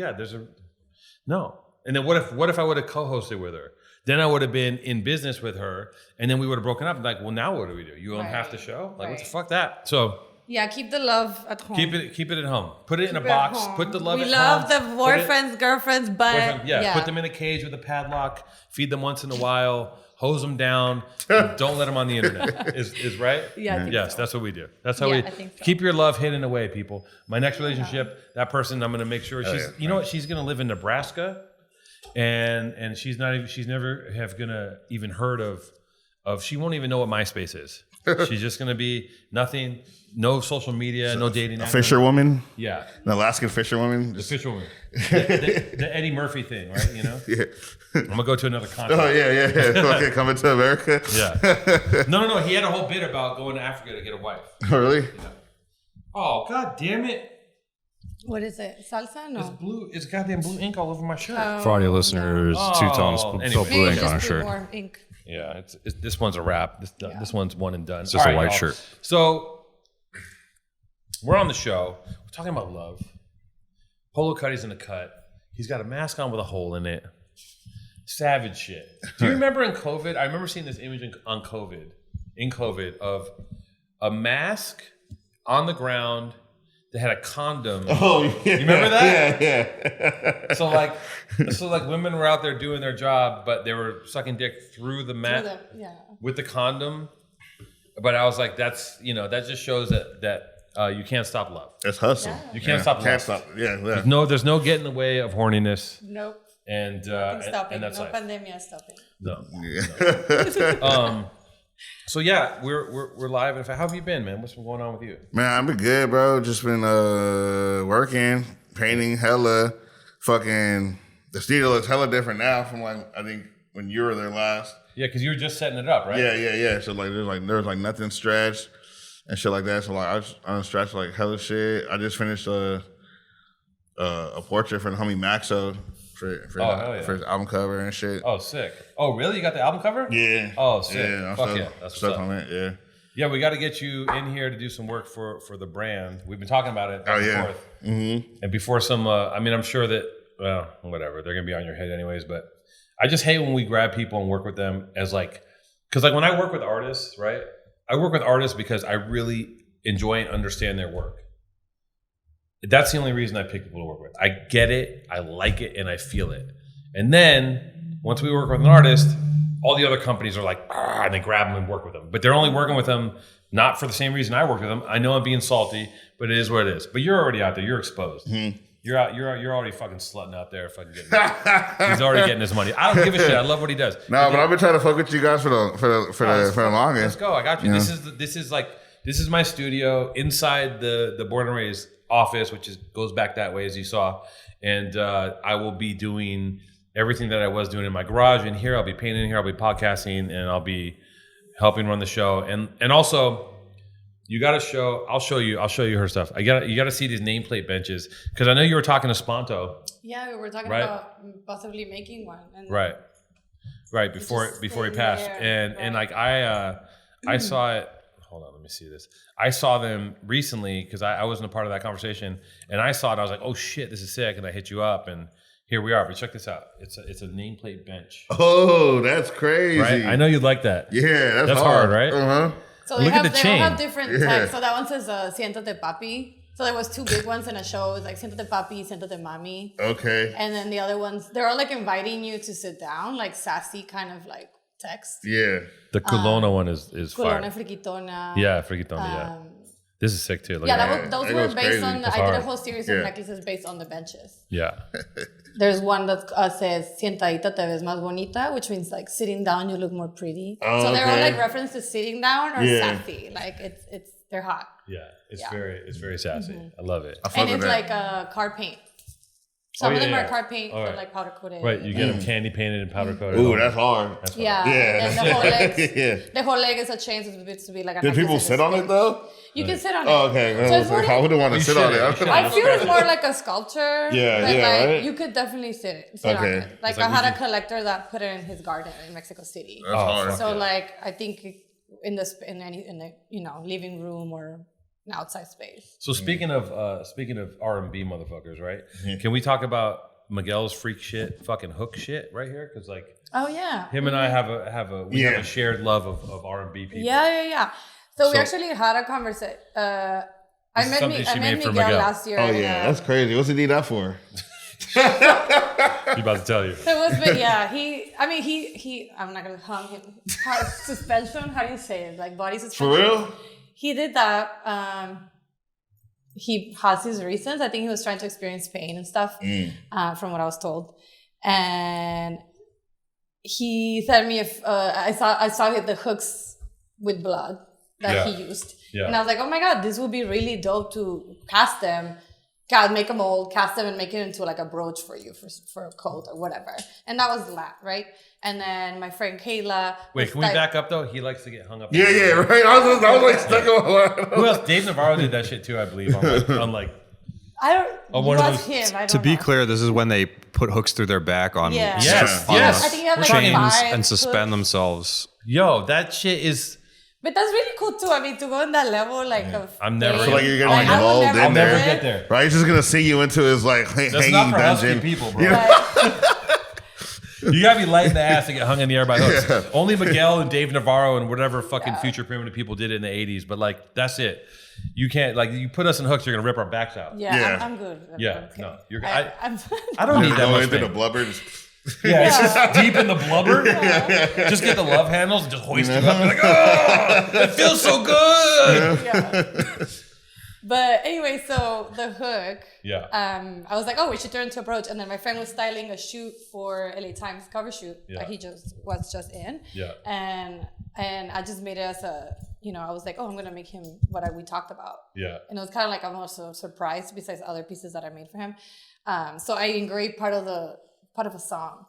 [SPEAKER 1] no. And then what if I would have co-hosted with her? Then I would have been in business with her, and then we would have broken up. Like, well, now what do we do? You own half the show? Like, what the fuck that? So
[SPEAKER 5] keep the love at home.
[SPEAKER 1] Keep it at home. Put it in a box. Put the love at home.
[SPEAKER 5] We love the boyfriends, girlfriends, but
[SPEAKER 1] put them in a cage with a padlock. Feed them once in a while. Hose them down. And don't let them on the internet. Is right?
[SPEAKER 5] Yeah.
[SPEAKER 1] Yes, that's what we do. That's how we keep your love hidden away, people. My next relationship, that person, I'm going to make sure she's going to live in Nebraska. And she's never gonna even heard of she won't even know what MySpace is. She's just gonna be nothing, no social media, no dating.
[SPEAKER 6] A fisherwoman?
[SPEAKER 1] Yeah.
[SPEAKER 6] An Alaskan fisherwoman?
[SPEAKER 1] The fisherwoman. the Eddie Murphy thing, right?
[SPEAKER 6] Yeah.
[SPEAKER 1] I'm gonna go to another continent.
[SPEAKER 6] Oh yeah. Okay, coming to America.
[SPEAKER 1] Yeah. No. He had a whole bit about going to Africa to get a wife.
[SPEAKER 6] Oh really?
[SPEAKER 1] Yeah. Oh, god damn it.
[SPEAKER 5] What is it? Salsa? No.
[SPEAKER 1] It's blue. It's goddamn blue ink all over my shirt.
[SPEAKER 3] For audio listeners, two tones,
[SPEAKER 1] anyway.
[SPEAKER 3] blue ink
[SPEAKER 5] Maybe
[SPEAKER 3] on her
[SPEAKER 5] just put
[SPEAKER 3] shirt.
[SPEAKER 5] more ink.
[SPEAKER 1] Yeah, it's this one's a wrap. This one's one and done.
[SPEAKER 3] It's just
[SPEAKER 1] All
[SPEAKER 3] a
[SPEAKER 1] right,
[SPEAKER 3] white
[SPEAKER 1] y'all.
[SPEAKER 3] shirt.
[SPEAKER 1] So we're on the show. We're talking about love. Polo Cutty's in the cut. He's got a mask on with a hole in it. Savage shit. Do you remember in COVID? I remember seeing this image in COVID of a mask on the ground that had a condom.
[SPEAKER 6] Oh, yeah.
[SPEAKER 1] You remember that?
[SPEAKER 6] Yeah.
[SPEAKER 1] So like women were out there doing their job, but they were sucking dick through the mask with the condom. But I was like, that just shows that you can't stop love.
[SPEAKER 6] It's hustle.
[SPEAKER 5] Yeah.
[SPEAKER 1] You can't stop love.
[SPEAKER 6] Can't stop. Yeah.
[SPEAKER 1] There's no getting in the way of horniness.
[SPEAKER 5] Nope.
[SPEAKER 1] And
[SPEAKER 5] Stop it.
[SPEAKER 1] and that's
[SPEAKER 5] No
[SPEAKER 1] life.
[SPEAKER 5] pandemia. Stop it.
[SPEAKER 1] No.
[SPEAKER 6] Yeah.
[SPEAKER 1] So yeah, we're live. And how have you been, man? What's been going on with you?
[SPEAKER 6] Man, I've been good, bro. Just been working, painting, hella. Fucking the studio looks hella different now from like I think when you were there last.
[SPEAKER 1] Yeah, because you were just setting it up, right?
[SPEAKER 6] Yeah. So like there's nothing stretched and shit like that. So like I unstretched like hella shit. I just finished a portrait for the homie Maxo for his album cover and shit.
[SPEAKER 1] Oh, sick. Oh, really? You got the album cover?
[SPEAKER 6] Yeah.
[SPEAKER 1] Oh, sick.
[SPEAKER 6] Yeah,
[SPEAKER 1] Fuck yeah. That's what's up.
[SPEAKER 6] on it. Yeah.
[SPEAKER 1] Yeah, we got to get you in here to do some work for the brand. We've been talking about it back and forth.
[SPEAKER 6] Mm-hmm.
[SPEAKER 1] And before some, I'm sure that, well, whatever, they're going to be on your head anyways. But I just hate when we grab people and work with them as like, because like when I work with artists, right? I work with artists because I really enjoy and understand their work. That's the only reason I pick people to work with. I get it, I like it, and I feel it. And then once we work with an artist, all the other companies are like, and they grab them and work with them. But they're only working with them not for the same reason I work with them. I know I'm being salty, but it is what it is. But you're already out there. You're exposed. Mm-hmm. You're already fucking slutting out there. Fucking getting he's already getting his money. I don't give a shit. I love what he does.
[SPEAKER 6] No, but I've been trying to fuck with you guys for the longest.
[SPEAKER 1] Let's go. I got you. This is my studio inside the Born and Raised office, which goes back that way as you saw. And I will be doing everything that I was doing in my garage in here. I'll be painting here. I'll be podcasting, and I'll be helping run the show. And also, you got to show. I'll show you her stuff. You got to see these nameplate benches because I know you were talking to Sponto.
[SPEAKER 5] Yeah, we were talking about possibly making one. And
[SPEAKER 1] right before he passed, and like I saw it. Hold on, let me see this. I saw them recently because I wasn't a part of that conversation, and I saw it. I was like, "Oh shit, this is sick!" And I hit you up, and here we are. But check this out. It's a nameplate bench.
[SPEAKER 6] Oh, that's crazy!
[SPEAKER 1] Right? I know you'd like that.
[SPEAKER 6] Yeah,
[SPEAKER 1] that's hard, right?
[SPEAKER 6] Uh-huh.
[SPEAKER 5] So
[SPEAKER 1] look at the chain.
[SPEAKER 5] They all have different texts. So that one says "Siéntate papi." So there was two big ones in a show. It was like "Siéntate papi," "Siéntate mami." Okay. And then the other ones, they're all like inviting you to sit down, like sassy kind of like text.
[SPEAKER 1] Yeah. The Culona one is fire.
[SPEAKER 5] Culona, friquitona.
[SPEAKER 1] Yeah, friquitona. Yeah. This is sick too. Look
[SPEAKER 5] those were based on. I did a whole series of necklaces based on the benches.
[SPEAKER 1] Yeah.
[SPEAKER 5] There's one that says "Sientadita te ves más bonita," which means like sitting down you look more pretty.
[SPEAKER 6] Oh,
[SPEAKER 5] so they're all like reference to sitting down or sassy. Like it's they're hot.
[SPEAKER 1] Yeah, it's very sassy. Mm-hmm. I love it.
[SPEAKER 5] And it's like car paint. Some of them are car paint, but like powder coated.
[SPEAKER 1] Right, you get them candy painted and powder coated.
[SPEAKER 6] Ooh, that's hard.
[SPEAKER 5] Yeah. And the whole leg, the whole leg is a chain, so it's to be like a.
[SPEAKER 6] Did people sit on it though?
[SPEAKER 5] You can sit on it.
[SPEAKER 6] Oh, okay. So I wouldn't want to sit on it.
[SPEAKER 5] I feel it's more like a sculpture.
[SPEAKER 6] Right?
[SPEAKER 5] You could definitely sit on it. Like I had a collector that put it in his garden in Mexico City.
[SPEAKER 6] That's hard.
[SPEAKER 5] So like I think in the living room or an outside space.
[SPEAKER 1] So speaking of R&B motherfuckers, right? Mm-hmm. Can we talk about Miguel's freak shit, fucking hook shit right here? Because like,
[SPEAKER 5] oh yeah,
[SPEAKER 1] him and I have a shared love of R&B people.
[SPEAKER 5] Yeah. So we actually had a conversation. I met Miguel last year.
[SPEAKER 6] Oh yeah, that's crazy. What's he need that for?
[SPEAKER 1] He's about to tell you.
[SPEAKER 5] It was, but yeah, he. I'm not gonna hum him. Suspension. How do you say it? Like body suspension.
[SPEAKER 6] For real?
[SPEAKER 5] He did that. He has his reasons. I think he was trying to experience pain and stuff, from what I was told. And he said me if I saw the hooks with blood that he used, and I was like, oh my god, this would be really dope to cast them. Make a mold, cast them, and make it into like a brooch for you for a coat or whatever. And that was that, right? And then my friend Kayla.
[SPEAKER 1] Wait, can we back up though? He likes to get hung up.
[SPEAKER 6] Yeah, right. I was like stuck on.
[SPEAKER 1] Who else? Dave Navarro did that shit too, I believe. On like
[SPEAKER 5] I don't.
[SPEAKER 1] Oh, one of
[SPEAKER 5] what's
[SPEAKER 1] those-
[SPEAKER 5] him? I don't
[SPEAKER 3] To be
[SPEAKER 5] know.
[SPEAKER 3] clear, this is when they put hooks through their back on
[SPEAKER 5] Yeah.
[SPEAKER 1] Yes,
[SPEAKER 3] on
[SPEAKER 1] yes.
[SPEAKER 5] I think you have like
[SPEAKER 3] chains
[SPEAKER 5] 5
[SPEAKER 3] and suspend
[SPEAKER 5] hooks.
[SPEAKER 3] themselves.
[SPEAKER 1] Yo, that shit is.
[SPEAKER 5] But that's really cool too. I mean, to go on that level, like of.
[SPEAKER 1] I'm never
[SPEAKER 5] game,
[SPEAKER 6] So like you're getting
[SPEAKER 5] like, I would
[SPEAKER 6] involved
[SPEAKER 5] never
[SPEAKER 1] I'll
[SPEAKER 6] in
[SPEAKER 1] never
[SPEAKER 5] do
[SPEAKER 6] there,
[SPEAKER 1] get there.
[SPEAKER 6] right? He's just gonna sing you into his like
[SPEAKER 1] That's
[SPEAKER 6] hanging
[SPEAKER 1] not for husky
[SPEAKER 6] dungeon.
[SPEAKER 1] people, bro.
[SPEAKER 5] But,
[SPEAKER 1] You gotta be light in the ass to get hung in the air by hooks. Only Miguel and Dave Navarro and whatever fucking future primitive people did it in the 80s. But like, that's it. You can't, like, you put us in hooks, you're gonna rip our backs out.
[SPEAKER 5] yeah,
[SPEAKER 6] Yeah.
[SPEAKER 5] I'm good.
[SPEAKER 1] Yeah,
[SPEAKER 5] okay.
[SPEAKER 1] no, you're.
[SPEAKER 5] I'm
[SPEAKER 1] I don't need that
[SPEAKER 6] Go
[SPEAKER 1] much
[SPEAKER 6] into the
[SPEAKER 1] pain.
[SPEAKER 6] blubber. Just,
[SPEAKER 1] Yeah, it's just deep in the blubber. Just get the love handles and just hoist you up. You're like, oh, it feels so good.
[SPEAKER 5] Yeah. But anyway, so the hook.
[SPEAKER 1] Yeah.
[SPEAKER 5] I was like, oh, we should turn to approach, and then my friend was styling a shoot for LA Times cover shoot that he was just in.
[SPEAKER 1] Yeah.
[SPEAKER 5] And I just made it as a, I was like, oh, I'm gonna make him what we talked about.
[SPEAKER 1] Yeah.
[SPEAKER 5] And it was kind of like almost a surprise besides other pieces that I made for him. So I engraved part of a song.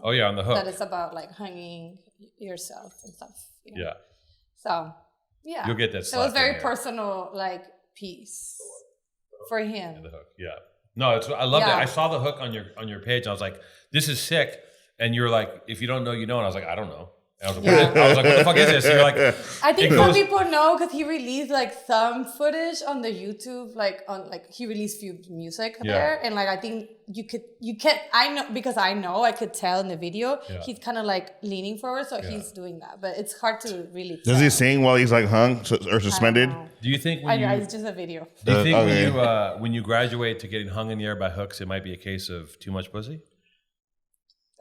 [SPEAKER 1] Oh yeah, on the hook.
[SPEAKER 5] That is about like hanging yourself and stuff.
[SPEAKER 1] Yeah.
[SPEAKER 5] So yeah.
[SPEAKER 1] You'll get that
[SPEAKER 5] So it was
[SPEAKER 1] slap in
[SPEAKER 5] very
[SPEAKER 1] there.
[SPEAKER 5] personal, like piece for him.
[SPEAKER 1] The hook. Yeah. No, I loved it.
[SPEAKER 5] Yeah.
[SPEAKER 1] I saw the hook on your page. And I was like, this is sick. And you're like, if you don't know, you know. And I was like, I don't know. And I was like, what the fuck is this? And you're like,
[SPEAKER 5] I think
[SPEAKER 1] it
[SPEAKER 5] some
[SPEAKER 1] goes-
[SPEAKER 5] people know because he released like some footage on the YouTube, he released few music there, and like I think I could tell in the video he's kind of like leaning forward, so he's doing that, but it's hard to really tell.
[SPEAKER 6] does he sing while he's like hung or suspended?
[SPEAKER 1] do you think
[SPEAKER 5] It's just a video.
[SPEAKER 1] do you think
[SPEAKER 6] Okay.
[SPEAKER 1] when you graduate to getting hung in the air by hooks, it might be a case of too much pussy?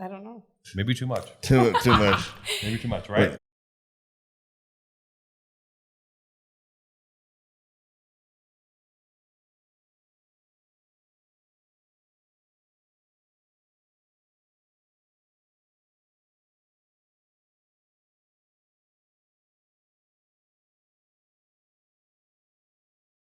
[SPEAKER 5] I don't know.
[SPEAKER 1] Maybe too much.
[SPEAKER 6] Too much.
[SPEAKER 1] Maybe too much, right?